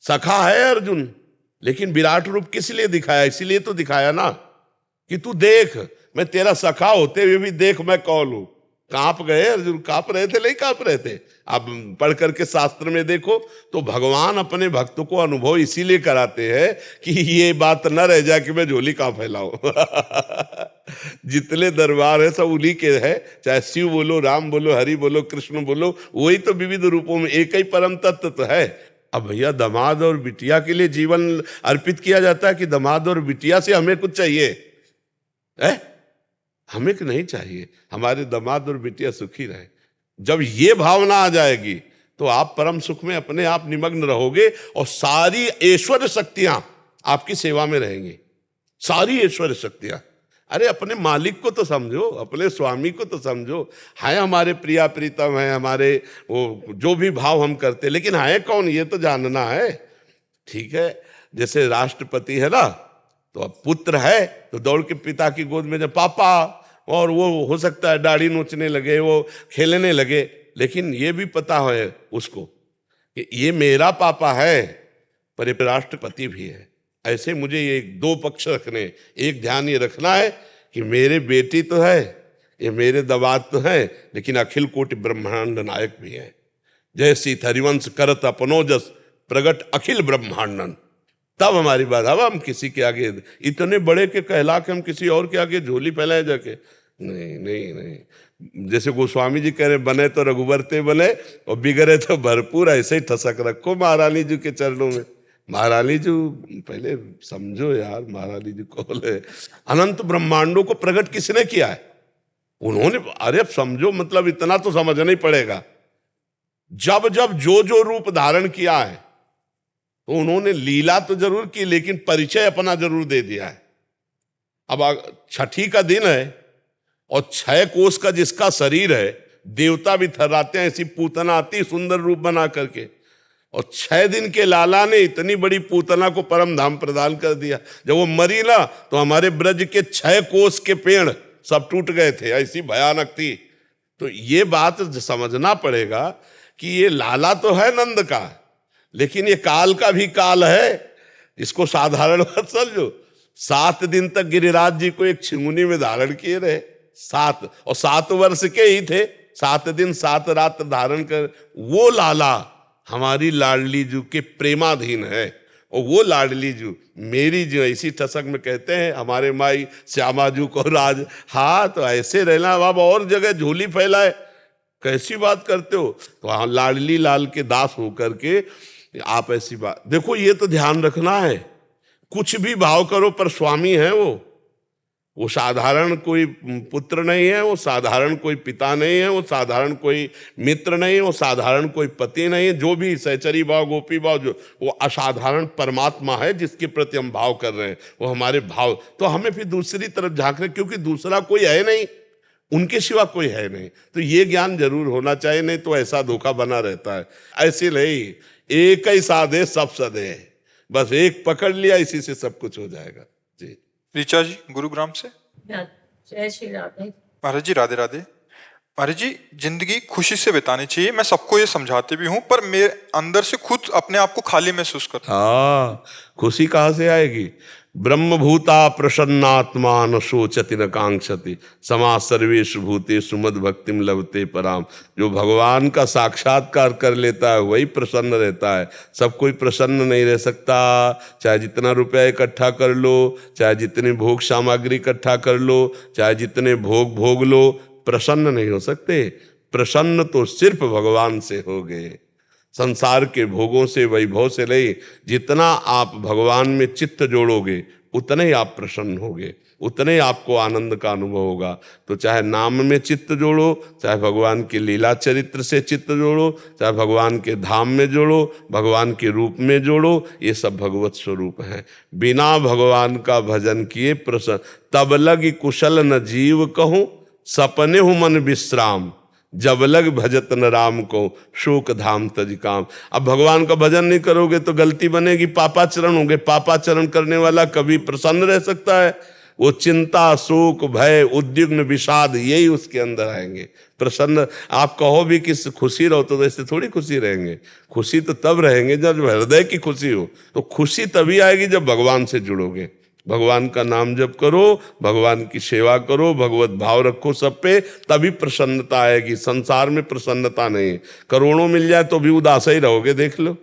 सखा है? अर्जुन। लेकिन विराट रूप किस लिए दिखाया? इसीलिए तो दिखाया ना कि तू देख, मैं तेरा सखा होते हुए भी देख मैं कौन हूं। कांप गए अर्जुन, कांप रहे थे? नहीं कांप रहे थे। आप पढ़ करके शास्त्र में देखो तो भगवान अपने भक्तों को अनुभव इसीलिए कराते हैं कि ये बात न रह जाए कि मैं झोली कहां फैलाऊं। जितने दरबार है सब उन्हीं के है, चाहे शिव बोलो, राम बोलो, हरि बोलो, कृष्ण बोलो, वही तो विविध रूपों में एक ही परम तत्व तो है। अब भैया दामाद और बिटिया के लिए जीवन अर्पित किया जाता है कि दामाद और बिटिया से हमें कुछ चाहिए है? हमें कि नहीं चाहिए। हमारे दामाद और बिटिया सुखी रहे। जब ये भावना आ जाएगी तो आप परम सुख में अपने आप निमग्न रहोगे और सारी ऐश्वर्य शक्तियां आपकी सेवा में रहेंगी। सारी ऐश्वर्य शक्तियां। अरे अपने मालिक को तो समझो, अपने स्वामी को तो समझो। है हमारे प्रिया प्रीतम है, हमारे वो जो भी भाव हम करते, लेकिन है कौन ये तो जानना है। ठीक है, जैसे राष्ट्रपति है ना, तो अब पुत्र है तो दौड़ के पिता की गोद में जब पापा, और वो हो सकता है दाढ़ी नोचने लगे, वो खेलने लगे, लेकिन ये भी पता है उसको कि ये मेरा पापा है पर ये राष्ट्रपति भी है। ऐसे मुझे ये दो पक्ष रखने, एक ध्यान ये रखना है कि मेरे बेटी तो है, ये मेरे दमाद तो है, लेकिन अखिल कोटि ब्रह्मांड नायक भी है। जय सीत हरिवंश करत अपनो जस प्रगट अखिल ब्रह्मांडन। तब हमारी बात। अब हम किसी के आगे इतने बड़े के कहला के हम किसी और के आगे झोली फैलाए जाके, नहीं नहीं नहीं। जैसे गोस्वामी जी कह रहे, बने तो रघुवरते बने और बिगड़े तो भरपूर। ऐसे ही ठसक रखो महारानी जी के चरणों में। महारानी जी पहले समझो यार, महारानी जी कौन है? अनंत ब्रह्मांडों को प्रकट किसने किया है? उन्होंने। अरे अब समझो, मतलब इतना तो समझना ही पड़ेगा। जब जब जो जो रूप धारण किया है तो उन्होंने लीला तो जरूर की, लेकिन परिचय अपना जरूर दे दिया है। अब छठी का दिन है और 6 कोस का जिसका शरीर है, देवता भी थर्राते हैं ऐसी पूतना आती सुंदर रूप बना करके। और 6 दिन के लाला ने इतनी बड़ी पूतना को परम धाम प्रदान कर दिया। जब वो मरी ना तो हमारे ब्रज के 6 कोस के पेड़ सब टूट गए थे, ऐसी भयानक थी। तो ये बात समझना पड़ेगा कि ये लाला तो है नंद का, लेकिन ये काल का भी काल है। इसको साधारण मत समझो। 7 दिन तक गिरिराज जी को एक छिंगुनी में धारण किए रहे, 7 वर्ष के ही थे। 7 दिन 7 रात धारण कर वो लाला हमारी लाडली जू के प्रेमाधीन है। और वो लाडली जू मेरी जो ऐसी ठसक में कहते हैं हमारे माई श्यामा जू को राज। हाँ, तो ऐसे रहना। अब और जगह झोली फैलाए, कैसी बात करते हो? तो हाँ, लाडली लाल के दास होकर के आप ऐसी बात देखो। ये तो ध्यान रखना है, कुछ भी भाव करो पर स्वामी है वो साधारण कोई पुत्र नहीं है, वो साधारण कोई पिता नहीं है, वो साधारण कोई मित्र नहीं है, वो साधारण कोई पति नहीं है। जो भी सहचरी भाव, गोपी भाव, जो वो असाधारण परमात्मा है जिसके प्रति हम भाव कर रहे हैं, वो हमारे भाव। तो हमें फिर दूसरी तरफ झांकने, क्योंकि दूसरा कोई है नहीं, उनके सिवा कोई है नहीं। तो ये ज्ञान जरूर होना चाहिए, नहीं तो ऐसा धोखा बना रहता है। ऐसे नहीं, एक ही साधे सब सदे, बस एक पकड़ लिया, इसी से सब कुछ हो जाएगा। जी। ऋचा जी गुरुग्राम से। जय श्री राधे। महाराज जी राधे राधे। महाराज जी, जिंदगी खुशी से बितानी चाहिए, मैं सबको ये समझाते भी हूँ, पर मेरे अंदर से खुद अपने आप को खाली महसूस करता हूँ। हाँ, खुशी कहाँ से आएगी? ब्रह्मभूता प्रसन्नात्मा न शोचति न कांक्षति समा सर्वेषु भूतेषु मद भक्तिम लभते पराम। जो भगवान का साक्षात्कार कर लेता है वही प्रसन्न रहता है। सब कोई प्रसन्न नहीं रह सकता। चाहे जितना रुपया इकट्ठा कर लो, चाहे जितनी भोग सामग्री इकट्ठा कर लो, चाहे जितने भोग लो, प्रसन्न नहीं हो सकते। प्रसन्न तो सिर्फ भगवान से हो गए, संसार के भोगों से, वैभव से नहीं। जितना आप भगवान में चित्त जोड़ोगे उतने ही आप प्रसन्न होगे, उतने ही आपको आनंद का अनुभव होगा। तो चाहे नाम में चित्त जोड़ो, चाहे भगवान के लीला चरित्र से चित्त जोड़ो, चाहे भगवान के धाम में जोड़ो, भगवान के रूप में जोड़ो, ये सब भगवत स्वरूप हैं। बिना भगवान का भजन किए प्रसन्न तब लगी कुशल न जीव कहूँ, सपने हूं मन विश्राम, जब लग भजत न राम को, शोक धाम तज काम। अब भगवान का भजन नहीं करोगे तो गलती बनेगी, पापाचरण होंगे। पापाचरण करने वाला कभी प्रसन्न रह सकता है? वो चिंता, शोक, भय, उद्विग्न, विषाद, यही उसके अंदर आएंगे। प्रसन्न आप कहो भी कि खुशी रहो तो ऐसे थोड़ी खुशी रहेंगे। खुशी तो तब रहेंगे जब हृदय की खुशी हो। तो खुशी तभी आएगी जब भगवान से जुड़ोगे। भगवान का नाम जप करो, भगवान की सेवा करो, भगवत भाव रखो सब पे, तभी प्रसन्नता आएगी। संसार में प्रसन्नता नहीं। करोड़ों मिल जाए तो भी उदास ही रहोगे, देख लो।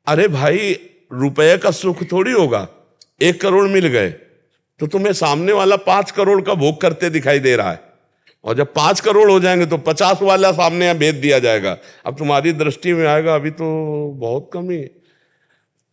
अरे भाई, रुपए का सुख थोड़ी होगा। 1 करोड़ मिल गए तो तुम्हें सामने वाला 5 करोड़ का भोग करते दिखाई दे रहा है, और जब 5 करोड़ हो जाएंगे तो 50 वाला सामने यहाँ भेज दिया जाएगा। अब तुम्हारी दृष्टि में आएगा अभी तो बहुत कमी है।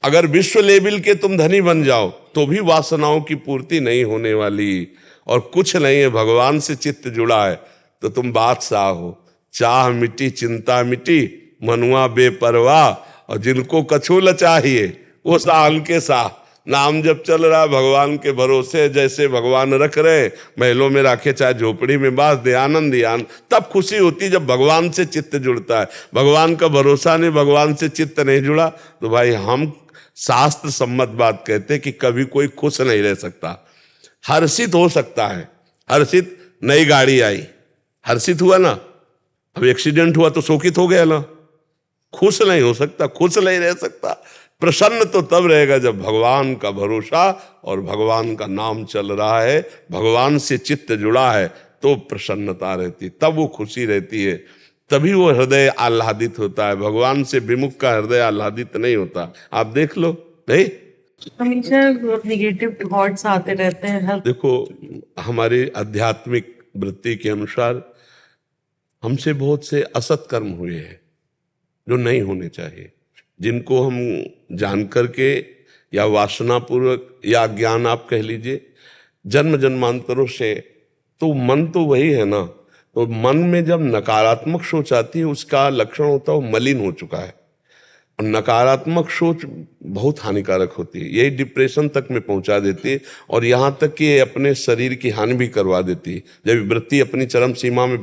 अगर विश्व लेवल के तुम धनी बन जाओ तो भी वासनाओं की पूर्ति नहीं होने वाली, और कुछ नहीं है। भगवान से चित्त जुड़ा है तो तुम बादशाह हो। चाह मिटी चिंता मिटी, मनुआ बेपरवाह, और जिनको कछुल चाहिए वो साल के साह। नाम जब चल रहा भगवान के भरोसे, जैसे भगवान रख रहे, महलों में रखे चाहे झोपड़ी में बास दे, आनंद ही आनंद। तब खुशी होती जब भगवान से चित्त जुड़ता है। भगवान का भरोसा नहीं, भगवान से चित्त नहीं जुड़ा तो भाई हम शास्त्र सम्मत बात कहते कि कभी कोई खुश नहीं रह सकता। हर्षित हो सकता है, हर्षित, नई गाड़ी आई, हर्षित हुआ ना। अब एक्सीडेंट हुआ तो शोकित हो गया ना। खुश नहीं हो सकता, खुश नहीं रह सकता। प्रसन्न तो तब रहेगा जब भगवान का भरोसा और भगवान का नाम चल रहा है, भगवान से चित्त जुड़ा है, तो प्रसन्नता रहती, तब वो खुशी रहती है, तभी वो हृदय आह्लादित होता है। भगवान से विमुख का हृदय आह्लादित नहीं होता। आप देख लो, नहीं? हमेशा निगेटिव थॉट्स आते रहते हैं। देखो, हमारी आध्यात्मिक वृत्ति के अनुसार हमसे बहुत से असत कर्म हुए हैं जो नहीं होने चाहिए, जिनको हम जान करके या वासनापूर्वक या ज्ञान आप कह लीजिए, जन्म जन्मांतरों से, तो मन तो वही है ना। तो मन में जब नकारात्मक सोच आती है उसका लक्षण होता है वो मलिन हो चुका है। और नकारात्मक सोच बहुत हानिकारक होती है, यही डिप्रेशन तक में पहुंचा देती है, और यहाँ तक कि अपने शरीर की हानि भी करवा देती है। जब वृत्ति अपनी चरम सीमा में,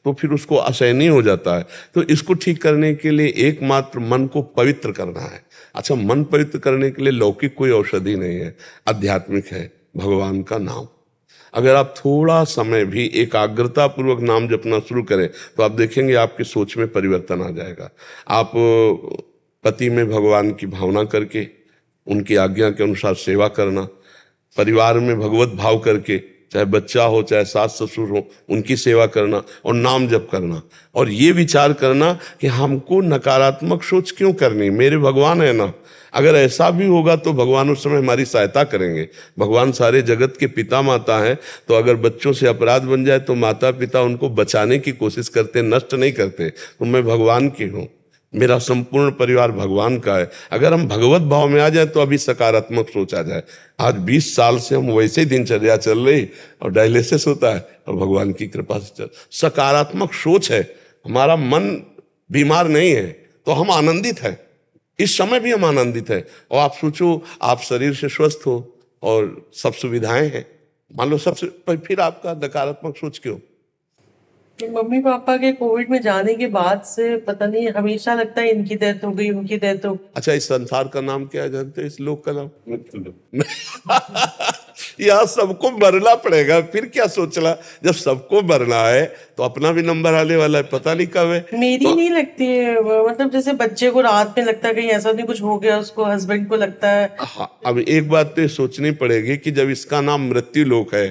तो फिर उसको असहनीय हो जाता है। तो इसको ठीक करने के लिए एकमात्र मन को पवित्र करना है। अच्छा, मन पवित्र करने के लिए लौकिक कोई औषधि नहीं है, आध्यात्मिक है, भगवान का नाम। अगर आप थोड़ा समय भी एकाग्रता पूर्वक नाम जपना शुरू करें तो आप देखेंगे आपकी सोच में परिवर्तन आ जाएगा। आप पति में भगवान की भावना करके, उनकी आज्ञा के अनुसार सेवा करना, परिवार में भगवत भाव करके, चाहे बच्चा हो चाहे सास ससुर हो, उनकी सेवा करना और नाम जप करना, और ये विचार करना कि हमको नकारात्मक सोच क्यों करनी, मेरे भगवान है ना। अगर ऐसा भी होगा तो भगवान उस समय हमारी सहायता करेंगे। भगवान सारे जगत के पिता माता हैं, तो अगर बच्चों से अपराध बन जाए तो माता पिता उनको बचाने की कोशिश करते, नष्ट नहीं करते। तो मैं भगवान की हूँ, मेरा संपूर्ण परिवार भगवान का है। अगर हम भगवत भाव में आ जाए तो अभी सकारात्मक सोच आ जाए। आज 20 साल से हम वैसे ही दिनचर्या चल रही और डायलिसिस होता है, और भगवान की कृपा से चल, सकारात्मक सोच है, हमारा मन बीमार नहीं है, तो हम आनंदित हैं। इस समय भी हम आनंदित हैं। और आप सोचो, आप शरीर से स्वस्थ हो और सब सुविधाएं हैं, मान लो सबसे, फिर आपका नकारात्मक सोच क्यों? मम्मी पापा के कोविड में जाने के बाद से पता नहीं, हमेशा लगता है इनकी डेथ हो गई, उनकी डेथ हो गई। अच्छा, इस संसार का नाम क्या है जानते हो? इस लोक का नाम यहाँ सबको मरना पड़ेगा, फिर क्या सोचना? जब सबको मरना है तो अपना भी नंबर आने वाला है, पता नहीं कब है। मेरी तो, नहीं लगती है, मतलब जैसे बच्चे को रात में लगता है कहीं ऐसा नहीं कुछ हो गया उसको, हस्बैंड को लगता है। हाँ, अब एक बात तो सोचनी पड़ेगी कि जब इसका नाम मृत्यु लोक है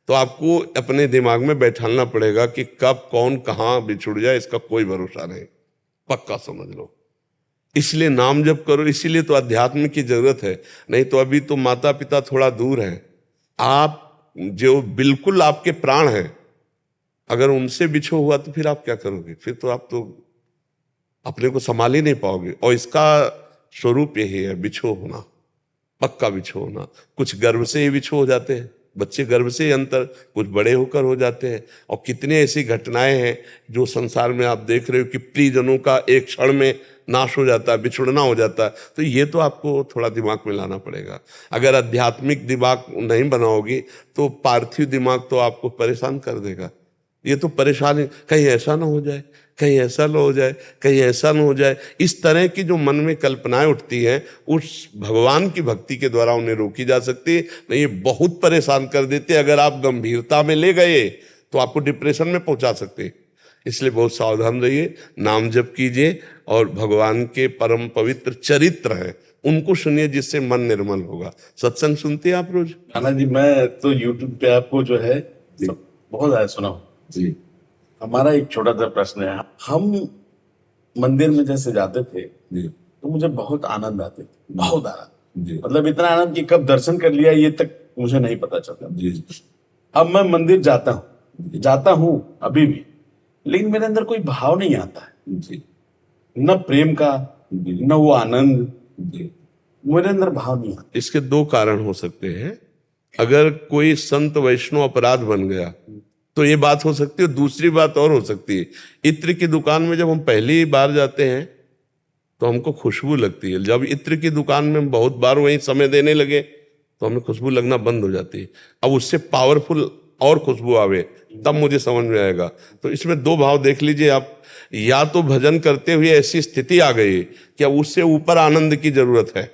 तो आपको अपने दिमाग में बैठाना पड़ेगा कि कब कौन कहाँ बिछुड़ जाए, इसका कोई भरोसा नहीं, पक्का समझ लो। इसलिए नाम जप करो, इसीलिए तो अध्यात्म की जरूरत है। नहीं तो अभी तो माता पिता थोड़ा दूर हैं, आप जो बिल्कुल आपके प्राण हैं, अगर उनसे बिछो हुआ तो फिर आप क्या करोगे? फिर तो आप तो अपने को संभाल ही नहीं पाओगे। और इसका स्वरूप यही है, बिछो होना, पक्का बिछो होना। कुछ गर्व से ही बिछो हो जाते हैं, बच्चे गर्भ से ही अंतर, कुछ बड़े होकर हो जाते हैं। और कितनी ऐसी घटनाएं हैं जो संसार में आप देख रहे हो कि प्रियजनों का एक क्षण में नाश हो जाता है, बिछुड़ना हो जाता है। तो ये तो आपको थोड़ा दिमाग में लाना पड़ेगा। अगर आध्यात्मिक दिमाग नहीं बनाओगी तो पार्थिव दिमाग तो आपको परेशान कर देगा। ये तो परेशानी, कहीं ऐसा ना हो जाए, कहीं ऐसा ना हो जाए, कहीं ऐसा ना हो जाए, इस तरह की जो मन में कल्पनाएं उठती हैं उस भगवान की भक्ति के द्वारा उन्हें रोकी जा सकती है। नहीं, ये बहुत परेशान कर देते। अगर आप गंभीरता में ले गए तो आपको डिप्रेशन में पहुंचा सकते हैं। इसलिए बहुत सावधान रहिए, नाम जप कीजिए और भगवान के परम पवित्र चरित्र हैं उनको सुनिए, जिससे मन निर्मल होगा। सत्संग सुनते हैं आप रोज? कान्हा जी, मैं तो यूट्यूब पे आपको जो है बहुत ज्यादा सुना हूं जी हमारा एक छोटा सा प्रश्न है। हम मंदिर में जैसे जाते थे जी तो मुझे बहुत आनंद आते थे, बहुत आनंद। जी मतलब इतना आनंद कि कब दर्शन कर लिया ये तक मुझे नहीं पता चलता। जी अब मैं मंदिर जाता हूँ अभी भी, लेकिन मेरे अंदर कोई भाव नहीं आता है, जी न प्रेम का न वो आनंद, जी। मेरे अंदर भाव नहीं आता। इसके दो कारण हो सकते हैं। अगर कोई संत वैष्णव अपराध बन गया तो ये बात हो सकती है। दूसरी बात और हो सकती है, इत्र की दुकान में जब हम पहली बार जाते हैं तो हमको खुशबू लगती है। जब इत्र की दुकान में हम बहुत बार वहीं समय देने लगे तो हमें खुशबू लगना बंद हो जाती है। अब उससे पावरफुल और खुशबू आवे तब मुझे समझ में आएगा। तो इसमें दो भाव देख लीजिए आप, या तो भजन करते हुए ऐसी स्थिति आ गई कि अब उससे ऊपर आनंद की जरूरत है,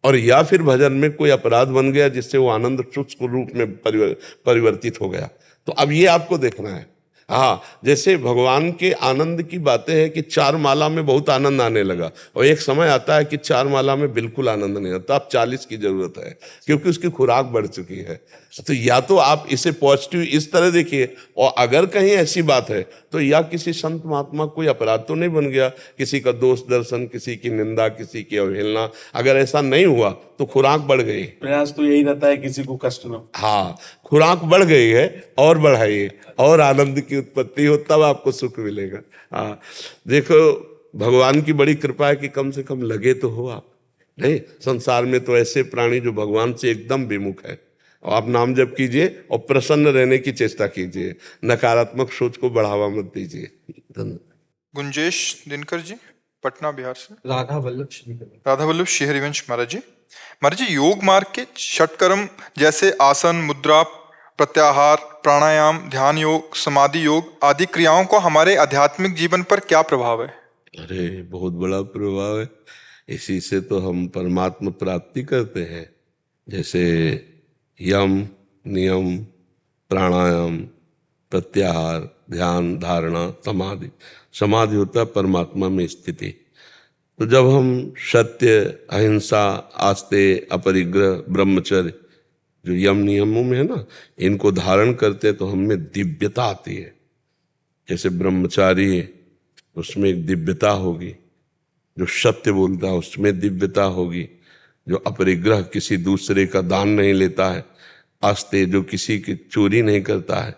और या फिर भजन में कोई अपराध बन गया जिससे वो आनंद शुष्क रूप में परिवर्तित हो गया। तो अब ये आपको देखना है। हाँ, जैसे भगवान के आनंद की बातें हैं कि चार माला में बहुत आनंद आने लगा, और एक समय आता है कि चार माला में बिल्कुल आनंद नहीं आता। अब 40 की जरूरत है, क्योंकि उसकी खुराक बढ़ चुकी है। तो या तो आप इसे पॉजिटिव इस तरह देखिए, और अगर कहीं ऐसी बात है तो या किसी संत महात्मा कोई अपराध तो नहीं बन गया, किसी का दोष दर्शन, किसी की निंदा, किसी की अवहेलना, अगर ऐसा नहीं हुआ तो खुराक बढ़ गई। प्रयास तो यही रहता है किसी को कष्ट न हो। हाँ, खुराक बढ़ गई है, और बढ़ाइए, और आनंद की उत्पत्ति हो, तब आपको सुख मिलेगा। हाँ, देखो भगवान की बड़ी कृपा है कि कम से कम लगे तो हो आप। नहीं, संसार में तो ऐसे प्राणी जो भगवान से एकदम विमुख है। और आप नाम जप कीजिए और प्रसन्न रहने की चेष्टा कीजिए, नकारात्मक सोच को बढ़ावा मत दीजिए। धन्यवाद। गुंजेश दिनकर जी, पटना बिहार से। राधा वल्लभ श्रीधर। राधा वल्लभ श्रीहरिवंश महाराज जी। महाराज जी, योग मार्ग के षटकर्म जैसे आसन, मुद्रा, प्रत्याहार, प्राणायाम, ध्यान योग, समाधि योग आदि क्रियाओं का हमारे आध्यात्मिक जीवन पर क्या प्रभाव है? अरे बहुत बड़ा प्रभाव है। इसी से तो हम परमात्मा प्राप्ति करते हैं। जैसे यम, नियम, प्राणायाम, प्रत्याहार, ध्यान, धारणा, समाधि। समाधि होता है परमात्मा में स्थिति। तो जब हम सत्य, अहिंसा, आस्ते, अपरिग्रह, ब्रह्मचर्य, जो यम नियमों में है ना, इनको धारण करते तो हम में दिव्यता आती है। जैसे ब्रह्मचारी है, उसमें एक दिव्यता होगी। जो सत्य बोलता है उसमें दिव्यता होगी। जो अपरिग्रह, किसी दूसरे का दान नहीं लेता है। आस्ते, जो किसी की चोरी नहीं करता है।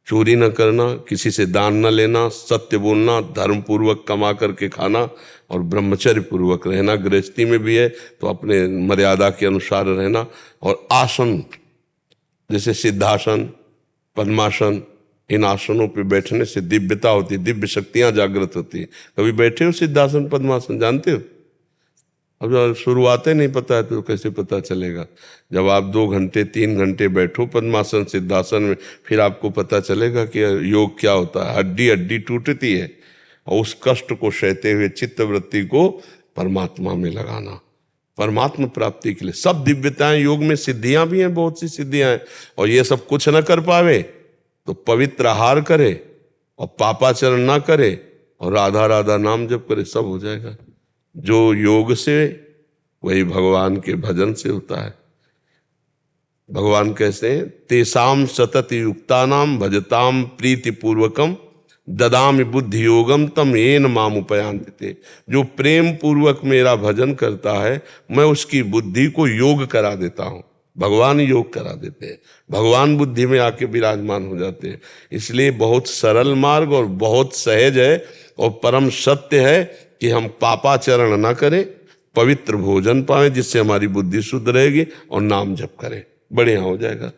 चोरी न करना, किसी से दान न लेना, सत्य बोलना, धर्म पूर्वक कमा करके खाना, और ब्रह्मचर्य पूर्वक रहना। गृहस्थी में भी है तो अपने मर्यादा के अनुसार रहना। और आसन, जैसे सिद्धासन, पद्मासन, इन आसनों पे बैठने से दिव्यता होती है, दिव्य शक्तियां जागृत होती है। कभी बैठे हो सिद्धासन, पद्मासन, जानते हो? अब जब शुरुआतें नहीं पता है तो कैसे पता चलेगा? जब आप 2 घंटे 3 घंटे बैठो पद्मासन, सिद्धासन में, फिर आपको पता चलेगा कि योग क्या होता है। हड्डी हड्डी टूटती है, और उस कष्ट को सहते हुए चित्त वृत्ति को परमात्मा में लगाना, परमात्मा प्राप्ति के लिए। सब दिव्यताएं योग में, सिद्धियां भी हैं, बहुत सी सिद्धियां हैं। और ये सब कुछ न कर पावे तो पवित्र आहार करे और पापाचरण ना करे और राधा राधा नाम जप करे, सब हो जाएगा। जो योग से, वही भगवान के भजन से होता है। भगवान कैसे हैं? तेसाम सतत युक्तानाम भजताम प्रीति पूर्वकम ददामि बुद्धि योगम तम येन माम उपयांति। जो प्रेम पूर्वक मेरा भजन करता है, मैं उसकी बुद्धि को योग करा देता हूँ। भगवान योग करा देते हैं, भगवान बुद्धि में आके विराजमान हो जाते हैं। इसलिए बहुत सरल मार्ग और बहुत सहज है, और परम सत्य है कि हम पापाचरण ना करें, पवित्र भोजन पाएं जिससे हमारी बुद्धि शुद्ध रहेगी, और नाम जप करें। बढ़िया हो जाएगा।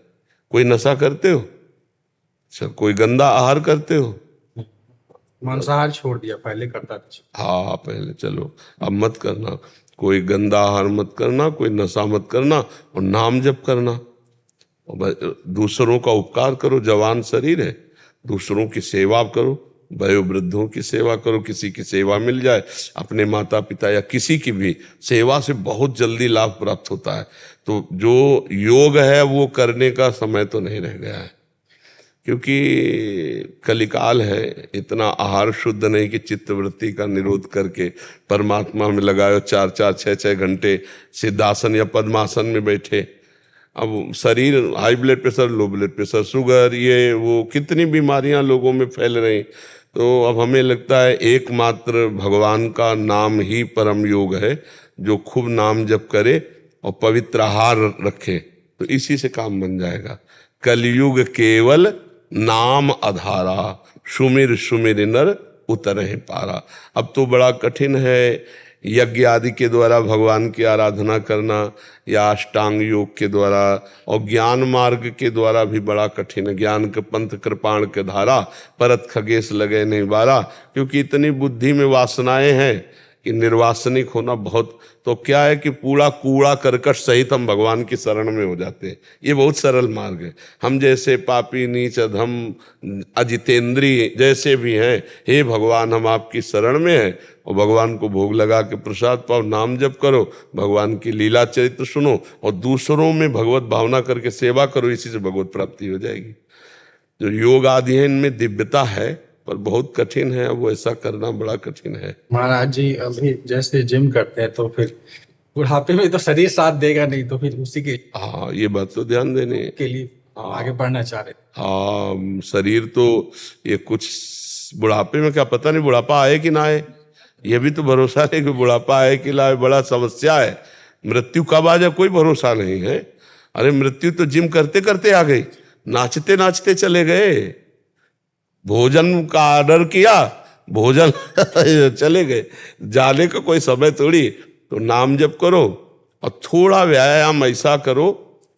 कोई नशा करते हो? अच्छा, कोई गंदा आहार करते हो? मांसाहार छोड़ दिया, पहले करता था। हाँ पहले, चलो अब मत करना। कोई गंदा आहार मत करना, कोई नशा मत करना, और नाम जप करना, और दूसरों का उपकार करो। जवान शरीर है, दूसरों की सेवा करो, वयोवृद्धों की सेवा करो। किसी की सेवा मिल जाए, अपने माता पिता या किसी की भी सेवा से बहुत जल्दी लाभ प्राप्त होता है। तो जो योग है वो करने का समय तो नहीं रह गया है, क्योंकि कलिकाल है। इतना आहार शुद्ध नहीं कि चित्तवृत्ति का निरोध करके परमात्मा में लगाओ 4-4, 6-6 घंटे सिद्धासन या पद्मासन में बैठे। अब शरीर high blood pressure, low blood pressure, sugar, ये वो कितनी बीमारियां लोगों में फैल रही। तो अब हमें लगता है एकमात्र भगवान का नाम ही परम योग है। जो खूब नाम जप करे और पवित्र आहार रखे तो इसी से काम बन जाएगा। कलयुग केवल नाम आधारा, सुमिर सुमिर नर उतरहि पारा। अब तो बड़ा कठिन है यज्ञ आदि के द्वारा भगवान की आराधना करना, या अष्टांग योग के द्वारा, और ज्ञान मार्ग के द्वारा भी बड़ा कठिन है। ज्ञान के पंथ कृपाण के धारा, परत खगेश लगे नहीं बारा। क्योंकि इतनी बुद्धि में वासनाएं हैं कि निर्वासनिक होना बहुत। तो क्या है कि पूरा कूड़ा करकट सहित हम भगवान की शरण में हो जाते हैं। ये बहुत सरल मार्ग है। हम जैसे पापी, नीच, अधम, अजितेंद्रिय जैसे भी हैं, हे भगवान हम आपकी शरण में हैं, और भगवान को भोग लगा के प्रसाद पाओ, नाम जप करो, भगवान की लीला चरित्र सुनो, और दूसरों में भगवत भावना करके सेवा करो। इसी से भगवत प्राप्ति हो जाएगी। जो योग आदि है इनमें दिव्यता है, पर बहुत कठिन है। वो ऐसा करना बड़ा कठिन है। महाराज जी अभी जैसे जिम करते हैं तो फिर बुढ़ापे में तो शरीर साथ देगा नहीं, तो फिर उसी के हाँ ये बात तो ध्यान देने के लिए आगे बढ़ना चाह रहे। हाँ शरीर तो ये कुछ बुढ़ापे में क्या पता नहीं बुढ़ापा आए कि ना आए, ये भी तो भरोसा नहीं कि बुढ़ापा आए कि ना आए। बड़ा समस्या है। मृत्यु कब आ जाए कोई भरोसा नहीं है। अरे मृत्यु तो जिम करते करते आ गई, नाचते नाचते चले गए। भोजन का ऑर्डर किया, भोजन चले गए, जाने का कोई समय थोड़ी। तो नाम जप करो और थोड़ा व्यायाम ऐसा करो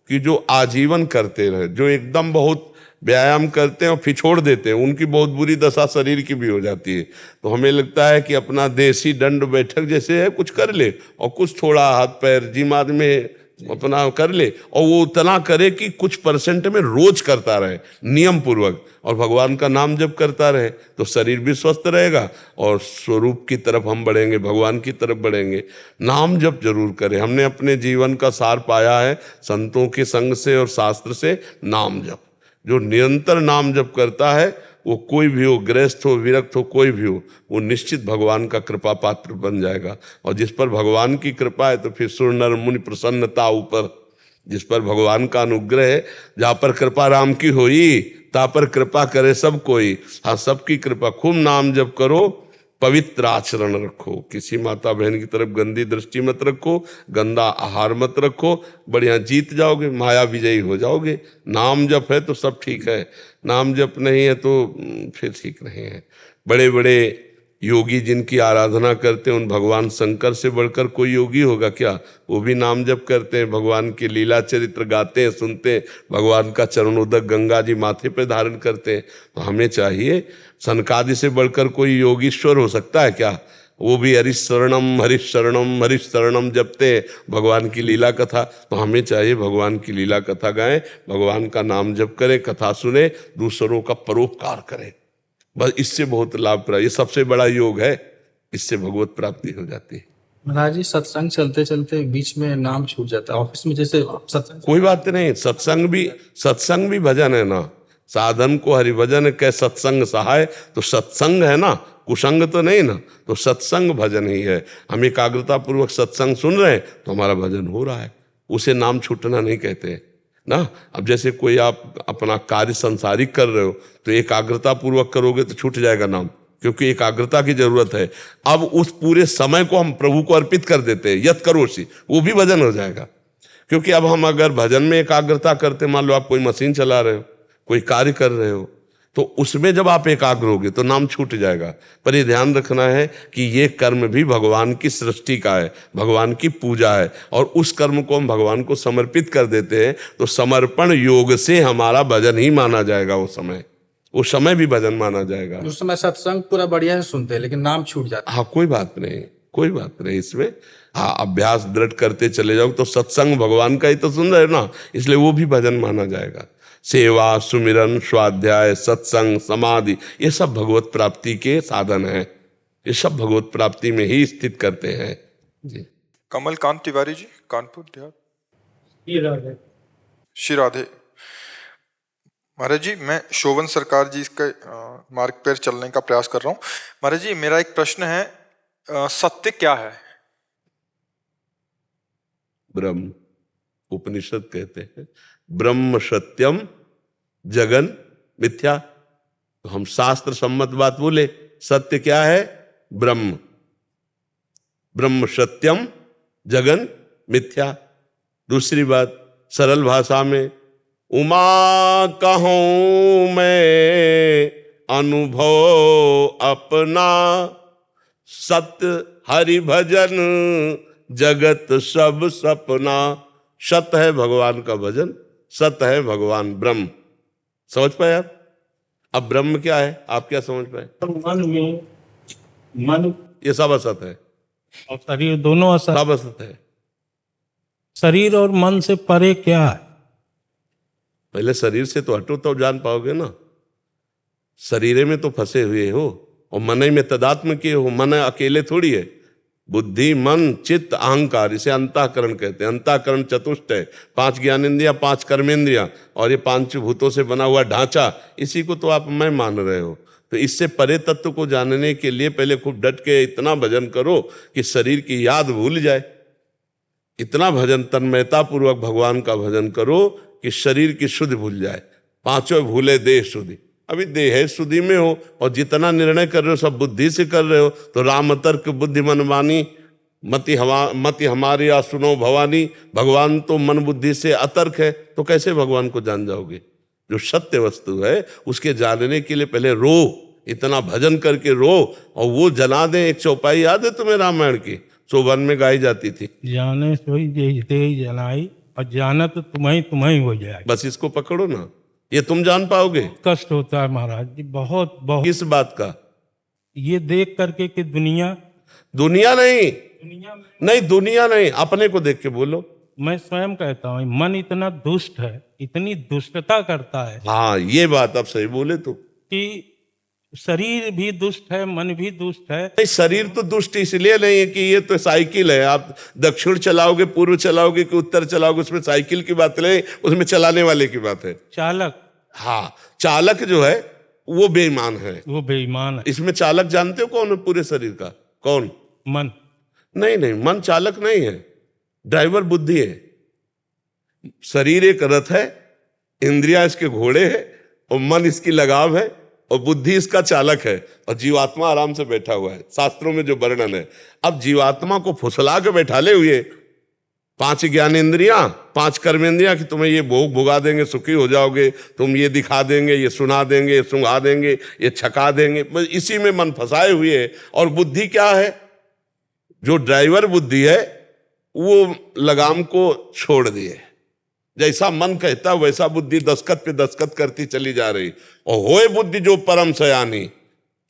कि जो आजीवन करते रहे। जो एकदम बहुत व्यायाम करते हैं और फिर छोड़ देते हैं, उनकी बहुत बुरी दशा शरीर की भी हो जाती है। तो हमें लगता है कि अपना देसी दंड बैठक जैसे है कुछ कर ले, और कुछ थोड़ा हाथ पैर जिम आदि में अपना कर ले, और वो उतना करे कि कुछ परसेंट में रोज करता रहे नियम पूर्वक, और भगवान का नाम जप करता रहे, तो शरीर भी स्वस्थ रहेगा और स्वरूप की तरफ हम बढ़ेंगे, भगवान की तरफ बढ़ेंगे। नाम जप जरूर करें। हमने अपने जीवन का सार पाया है संतों के संग से और शास्त्र से। नाम जप, जो निरंतर नाम जप करता है, वो कोई भी हो, गृहस्थ हो, विरक्त हो, कोई भी हो, वो निश्चित भगवान का कृपा पात्र बन जाएगा। और जिस पर भगवान की कृपा है तो फिर सुर नर मुनि प्रसन्नता ऊपर। जिस पर भगवान का अनुग्रह है, जहाँ पर कृपा राम की होई ता पर कृपा करे सब कोई। हाँ सबकी कृपा। खूब नाम जप करो, पवित्र आचरण रखो, किसी माता बहन की तरफ गंदी दृष्टि मत रखो, गंदा आहार मत रखो, बढ़िया जीत जाओगे, माया विजयी हो जाओगे। नाम जप है तो सब ठीक है, नाम जप नहीं है तो फिर ठीक नहीं है। बड़े बड़े योगी जिनकी आराधना करते हैं, उन भगवान शंकर से बढ़कर कोई योगी होगा क्या? वो भी नाम जप करते हैं, भगवान की लीला चरित्र गाते हैं, सुनते हैं, भगवान का चरणोदक गंगा जी माथे पे धारण करते हैं। तो हमें चाहिए, सनकादि से बढ़कर कोई योगीश्वर हो सकता है क्या? वो भी हरिश शरणम हरिश शरणम हरिश शरणम जपते हैं भगवान की लीला कथा। तो हमें चाहिए भगवान की लीला कथा गाएं, भगवान का नाम जप करें, कथा सुने, दूसरों का परोपकार करें। बस इससे बहुत लाभ प्राप्त, ये सबसे बड़ा योग है, इससे भगवत प्राप्ति हो जाती है। महाराज जी सत्संग चलते चलते बीच में नाम छूट जाता है, ऑफिस में जैसे सत्संग। कोई बात नहीं, सत्संग भी भजन है ना। साधन को हरिभजन कै सत्संग सहाय। तो सत्संग है ना, कुसंग तो नहीं ना। तो सत्संग भजन ही है। हम एकाग्रता पूर्वक सत्संग सुन रहे हैं तो हमारा भजन हो रहा है, उसे नाम छूटना नहीं कहते ना। अब जैसे कोई आप अपना कार्य संसारिक कर रहे हो तो एकाग्रता पूर्वक करोगे तो छूट जाएगा नाम, क्योंकि एकाग्रता की जरूरत है। अब उस पूरे समय को हम प्रभु को अर्पित कर देते हैं, यत करोसी, वो भी भजन हो जाएगा। क्योंकि अब हम अगर भजन में एकाग्रता करते, मान लो आप कोई मशीन चला रहे हो, कोई कार्य कर रहे हो, तो उसमें जब आप एकाग्र होगे तो नाम छूट जाएगा। पर ये ध्यान रखना है कि ये कर्म भी भगवान की सृष्टि का है, भगवान की पूजा है, और उस कर्म को हम भगवान को समर्पित कर देते हैं तो समर्पण योग से हमारा भजन ही माना जाएगा। वो समय भी भजन माना जाएगा। उस समय सत्संग पूरा बढ़िया से सुनते हैं लेकिन नाम छूट जाता है। हाँ, कोई बात नहीं, कोई बात नहीं इसमें। हाँ, अभ्यास दृढ़ करते चले जाओ तो सत्संग भगवान का ही तो सुन रहे हो ना, इसलिए वो भी भजन माना जाएगा। सेवा, सुमिरन, स्वाध्याय, सत्संग, समाधि, ये सब भगवत प्राप्ति के साधन हैं। ये सब भगवत प्राप्ति में ही स्थित करते हैं जी। कमलकांत तिवारी जी, कानपुर देहात। श्री राधे। महाराज जी, मैं शोभन सरकार जी के मार्ग पर चलने का प्रयास कर रहा हूँ। महाराज जी, मेरा एक प्रश्न है, सत्य क्या है? ब्रह्म, उपनिषद कहते हैं ब्रह्म सत्यम जगन मिथ्या। तो हम शास्त्र सम्मत बात बोले, सत्य क्या है? ब्रह्म। ब्रह्म सत्यम जगन मिथ्या। दूसरी बात सरल भाषा में, उमा कहूं मैं अनुभव अपना, सत्य हरि भजन जगत सब सपना। सत्य है भगवान का भजन, सत्य है भगवान ब्रह्म। समझ पाए आप? अब ब्रह्म क्या है, आप क्या समझ पाए? मन ये सब असत है, और शरीर दोनों असर। सब असत है। शरीर और मन से परे क्या है? पहले शरीर से तो हटो तो जान पाओगे ना। शरीरे में तो फंसे हुए हो और मन में तदात्म किए हो। मन अकेले थोड़ी है, बुद्धि, मन, चित्त, अहंकार, इसे अंतःकरण कहते हैं। अंतःकरण चतुष्ट है, 5 ज्ञानेंद्रियां, 5 कर्मेंद्रियां और ये 5 भूतों से बना हुआ ढांचा, इसी को तो आप मैं मान रहे हो। तो इससे परे तत्व को जानने के लिए पहले खूब डट के इतना भजन करो कि शरीर की याद भूल जाए। इतना भजन तन्मयता पूर्वक भगवान का भजन करो कि शरीर की शुद्धि भूल जाए। 5 भूले देह शुद्धि। अभी देह शुद्धि में हो और जितना निर्णय कर रहे हो सब बुद्धि से कर रहे हो। तो राम तर्क बुद्धि मन मानी, मति हमारी या सुनो भवानी। भगवान तो मन बुद्धि से अतर्क है, तो कैसे भगवान को जान जाओगे? जो सत्य वस्तु है उसके जानने के लिए पहले रो, इतना भजन करके रो और वो जना दे। एक चौपाई याद है तुम्हें रामायण की, चौवन में गाई जाती थी, जाने सोई जय जनाई और जानत तुम्हें हो जाए। बस इसको पकड़ो ना, ये तुम जान पाओगे। कष्ट होता है महाराज जी, बहुत बहुत। किस बात का? ये देख करके कि दुनिया दुनिया नहीं, में दुनिया नहीं, अपने को देख के बोलो। मैं स्वयं कहता हूँ मन इतना दुष्ट है, इतनी दुष्टता करता है हाँ, ये बात आप सही बोले तो। कि शरीर भी दुष्ट है, मन भी दुष्ट है। नहीं, शरीर तो दुष्ट इसलिए नहीं है कि ये तो साइकिल है, आप दक्षिण चलाओगे, पूर्व चलाओगे कि उत्तर चलाओगे, उसमें साइकिल की बात नहीं, उसमें चलाने वाले की बात है। चालक, हाँ, चालक जो है वो बेईमान है, वो बेईमान है। इसमें चालक जानते हो कौन है पूरे शरीर का? कौन? मन। नहीं, मन चालक नहीं है, ड्राइवर बुद्धि है। शरीर एक रथ है, इंद्रिया इसके घोड़े है और मन इसकी लगाम है और बुद्धि इसका चालक है और जीवात्मा आराम से बैठा हुआ है। शास्त्रों में जो वर्णन है, अब जीवात्मा को फुसला के बैठाले हुए 5 ज्ञानेंद्रियां, 5 कर्मेंद्रियां कि तुम्हें ये भोग भुगा देंगे, सुखी हो जाओगे, तुम ये दिखा देंगे, ये सुना देंगे, ये सुंघा देंगे, ये छका देंगे, बस इसी में मन फंसाए हुए है। और बुद्धि क्या है? जो ड्राइवर बुद्धि है वो लगाम को छोड़ दिए। जैसा मन कहता वैसा बुद्धि दस्खत पे दस्खत करती चली जा रही। और होए बुद्धि जो परम सयानी,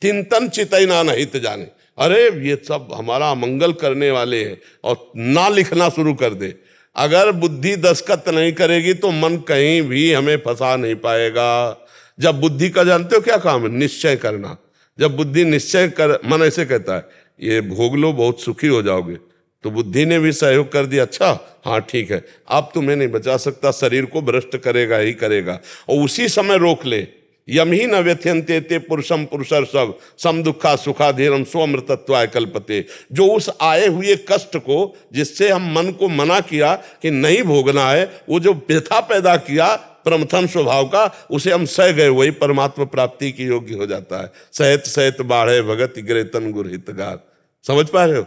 चिंतन चितैना नहीं जाने। अरे ये सब हमारा मंगल करने वाले हैं और ना लिखना शुरू कर दे। अगर बुद्धि दस्खत नहीं करेगी तो मन कहीं भी हमें फंसा नहीं पाएगा। जब बुद्धि का जानते हो क्या काम है? निश्चय करना। जब बुद्धि निश्चय कर, मन ऐसे कहता है ये भोग लो, बहुत सुखी हो जाओगे, तो बुद्धि ने भी सहयोग कर दिया, अच्छा हाँ ठीक है, अब तुम्हें नहीं बचा सकता, शरीर को भ्रष्ट करेगा ही करेगा। और उसी समय रोक ले। यम ही न व्यथ्यन्ते ते पुरुषम पुरुषर सब सम दुखा सुखा धीरम स्वमृतत्वाय कल्पते। जो उस आए हुए कष्ट को, जिससे हम मन को मना किया कि नहीं भोगना है, वो जो व्यथा पैदा किया प्रमथन स्वभाव का, उसे हम सह गए, वही परमात्मा प्राप्ति की योग्य हो जाता है। सहत सहत बाढ़े भगत ग्रेतन गुरहितगार। समझ पा रहे हो?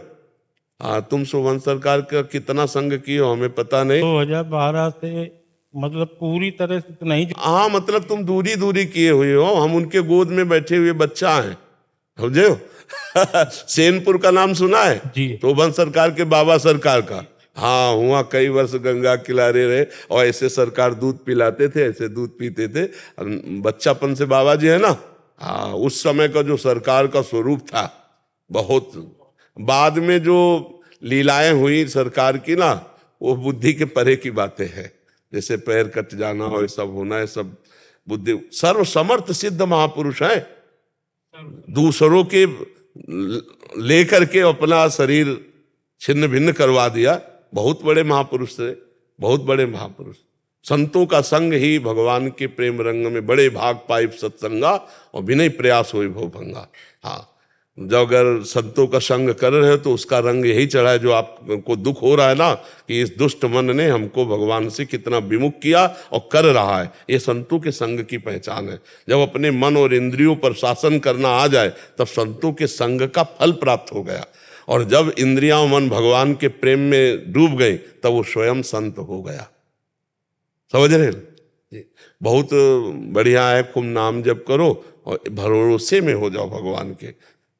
हाँ, तुम शोभन सरकार का कितना संग किए हो हमें पता नहीं। 2012 से मतलब पूरी तरह से तो नहीं। हाँ, मतलब तुम दूरी दूरी किए हुए हो, हम उनके गोद में बैठे हुए बच्चा हैं, समझे हो। सेनपुर का नाम सुना है? जी। तो सरकार के बाबा सरकार का, हाँ, हुआ कई वर्ष गंगा किनारे रहे और ऐसे सरकार दूध पिलाते थे, ऐसे दूध पीते थे। बच्चापन से बाबा जी है ना, हाँ, उस समय का जो सरकार का स्वरूप था, बहुत बाद में जो लीलाएं हुई सरकार की ना, वो बुद्धि के परे की बातें हैं। जैसे पैर कट जाना और ये सब होना है, सब बुद्धि। सर्व समर्थ सिद्ध महापुरुष है, दूसरों के लेकर के अपना शरीर छिन्न भिन्न करवा दिया। बहुत बड़े महापुरुष थे, बहुत बड़े महापुरुष। संतों का संग ही भगवान के प्रेम रंग में बड़े भाग पाई सत्संगा और विनय प्रयास हुई भवभंगा। हाँ, जब अगर संतों का संग कर रहे हो तो उसका रंग यही चढ़ा है। जो आपको दुख हो रहा है ना कि इस दुष्ट मन ने हमको भगवान से कितना विमुख किया और कर रहा है, ये संतों के संग की पहचान है। जब अपने मन और इंद्रियों पर शासन करना आ जाए तब संतों के संग का फल प्राप्त हो गया। और जब इंद्रियां और मन भगवान के प्रेम में डूब गई तब वो स्वयं संत हो गया। समझ रहे हैं? बहुत बढ़िया है, खूब नाम जप करो और भरोसे में हो जाओ भगवान के,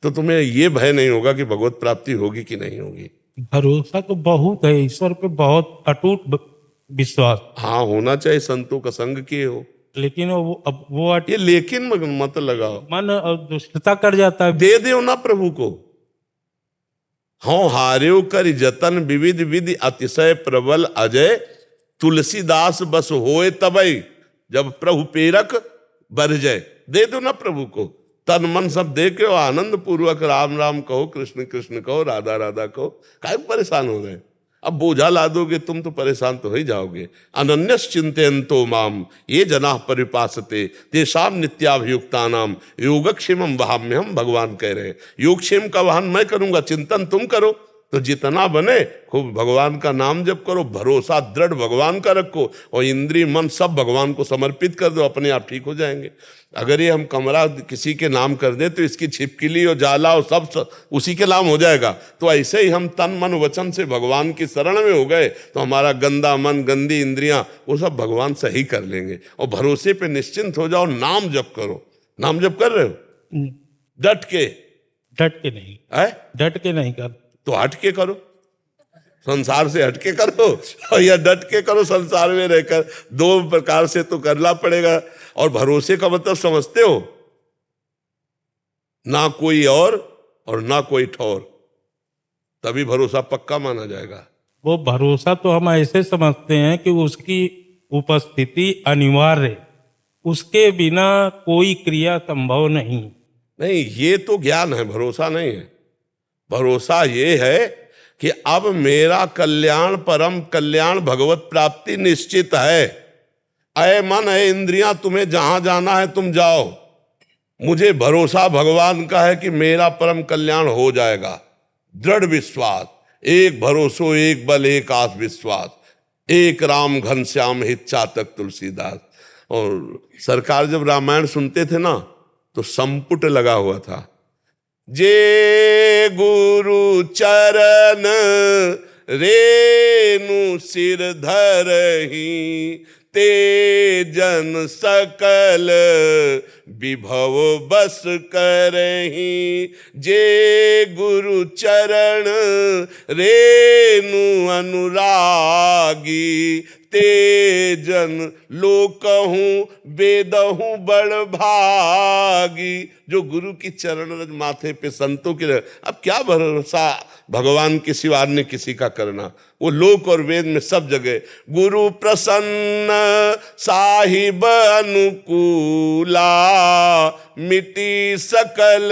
तो तुम्हें ये भय नहीं होगा कि भगवत प्राप्ति होगी कि नहीं होगी। भरोसा तो बहुत है, ईश्वर पे बहुत अटूट विश्वास। हाँ, होना चाहिए, संतों का संग किए हो। लेकिन वो ये लेकिन मत लगाओ, मन और दुष्टता कर जाता है। दे दो ना प्रभु को। हाँ, हार्यो कर जतन विविध विधि अतिशय प्रबल अजय, तुलसीदास बस होए तबई जब प्रभु पेरक बर जाए। दे दो ना प्रभु को, तन मन सब दे के आनंद पूर्वक राम राम कहो, कृष्ण कृष्ण कहो, राधा राधा कहो। काहे परेशान हो रहे? अब बोझा ला दोगे तुम तो परेशान तो हो ही जाओगे। अनन्यस चिंतयन्तो माम ये जना परिपासते तेषाम नित्याभियुक्तानाम योगक्षेमम वहाम्यहम, भगवान कह रहे हैं योगक्षेम का वाहन मैं करूंगा, चिंतन तुम करो। तो जितना बने खूब भगवान का नाम जप करो, भरोसा दृढ़ भगवान का रखो और इंद्रिय मन सब भगवान को समर्पित कर दो, अपने आप ठीक हो जाएंगे। अगर ये हम कमरा किसी के नाम कर दे तो इसकी छिपकली और जाला और सब उसी के नाम हो जाएगा। तो ऐसे ही हम तन मन वचन से भगवान की शरण में हो गए तो हमारा गंदा मन, गंदी इंद्रियां, वो सब भगवान सही कर लेंगे। और भरोसे पे निश्चिंत हो जाओ, नाम जप करो। नाम जप कर रहे हो? डट के? डट के नहीं है? डट के नहीं कर तो हट के करो, संसार से हट के करो और या डट के करो संसार में रहकर। दो प्रकार से तो करना पड़ेगा। और भरोसे का मतलब समझते हो? ना कोई और ना कोई ठौर, तभी भरोसा पक्का माना जाएगा। वो भरोसा तो हम ऐसे समझते हैं कि उसकी उपस्थिति अनिवार्य, उसके बिना कोई क्रिया संभव नहीं। नहीं, ये तो ज्ञान है, भरोसा नहीं है। भरोसा ये है कि अब मेरा कल्याण, परम कल्याण, भगवत प्राप्ति निश्चित है। अय मन है इंद्रियां, तुम्हें जहां जाना है तुम जाओ, मुझे भरोसा भगवान का है कि मेरा परम कल्याण हो जाएगा। दृढ़ विश्वास, एक भरोसो एक बल एक आस विश्वास, एक राम घनश्याम हित चातक तुलसीदास। और सरकार जब रामायण सुनते थे ना तो संपुट लगा हुआ था, जे गुरु चरण रेनु सिर धरहि, ते जन सकल विभव बस करहि। जे गुरु चरण रेनु अनुरागी, ते जन लोकहूँ वेदहूँ बड़ भागी। जो गुरु की चरण रज माथे पे संतों की, अब क्या भरोसा भगवान के सिवा अन्य किसी का करना। वो लोक और वेद में सब जगह गुरु प्रसन्न साहिब अनुकूला, मिटी सकल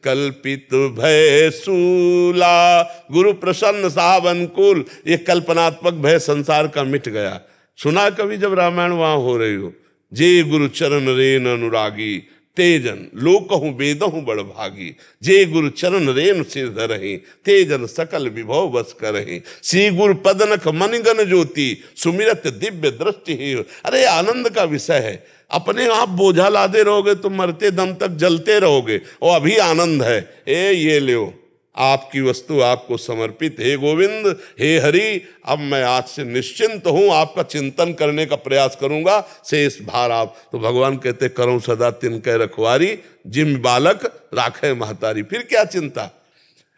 कल्पित भय सूला। गुरु प्रसन्न साहब अनुकूल, ये कल्पनात्मक भय संसार का मिट गया। सुना कभी जब रामायण वहां हो रही हो? जे गुरु चरण रेन अनुरागी, तेजन लोकहूँ वेदहूँ बड़ भागी। जे गुरु चरण रेन सिर धरहि, तेजन सकल विभव बस करहि। श्री गुरु पदनख मनिगन ज्योति, सुमिरत दिव्य दृष्टि ही। अरे आनंद का विषय है। अपने आप बोझा लादे रहोगे तो मरते दम तक जलते रहोगे। और अभी आनंद है, ये लो आपकी वस्तु आपको समर्पित। हे गोविंद, हे हरि, अब मैं आज से निश्चिंत हूं, आपका चिंतन करने का प्रयास करूंगा, शेष भार आप। तो भगवान कहते करो सदा तिनके रखवारी, जिम बालक राखे महतारी। फिर क्या चिंता,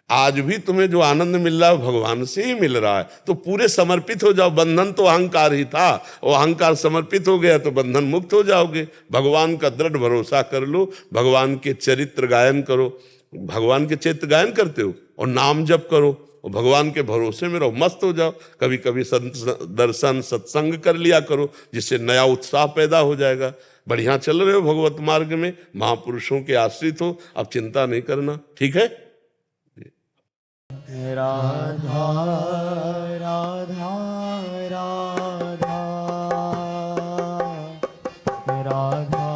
आज भी तुम्हें जो आनंद मिल रहा है भगवान से ही मिल रहा है, तो पूरे समर्पित हो जाओ। बंधन तो अहंकार ही था, वो अहंकार समर्पित हो गया तो बंधन मुक्त हो जाओगे। भगवान का दृढ़ भरोसा कर लो, भगवान के चरित्र गायन करो। भगवान के चरित्र गायन करते हो और नाम जप करो और भगवान के भरोसे में रहो, मस्त हो जाओ। कभी कभी संत दर्शन सत्संग कर लिया करो, जिससे नया उत्साह पैदा हो जाएगा। बढ़िया चल रहे हो भगवत मार्ग में, महापुरुषों के आश्रित हो, अब चिंता नहीं करना, ठीक है। राधा राधा राधा राधा राधा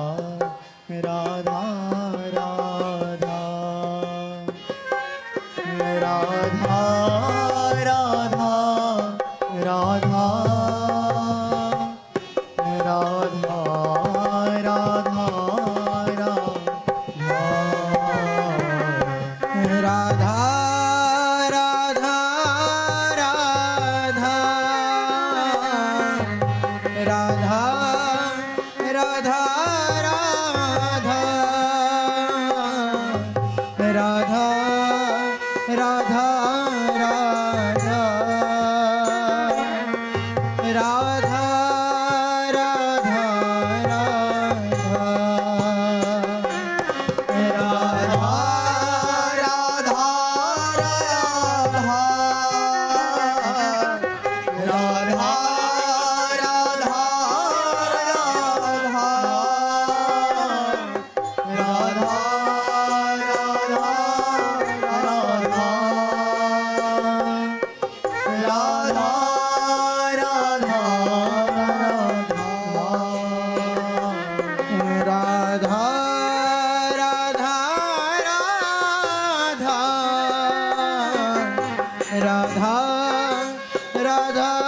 राधा राधा राधा राधा राधा राधा राधा राधा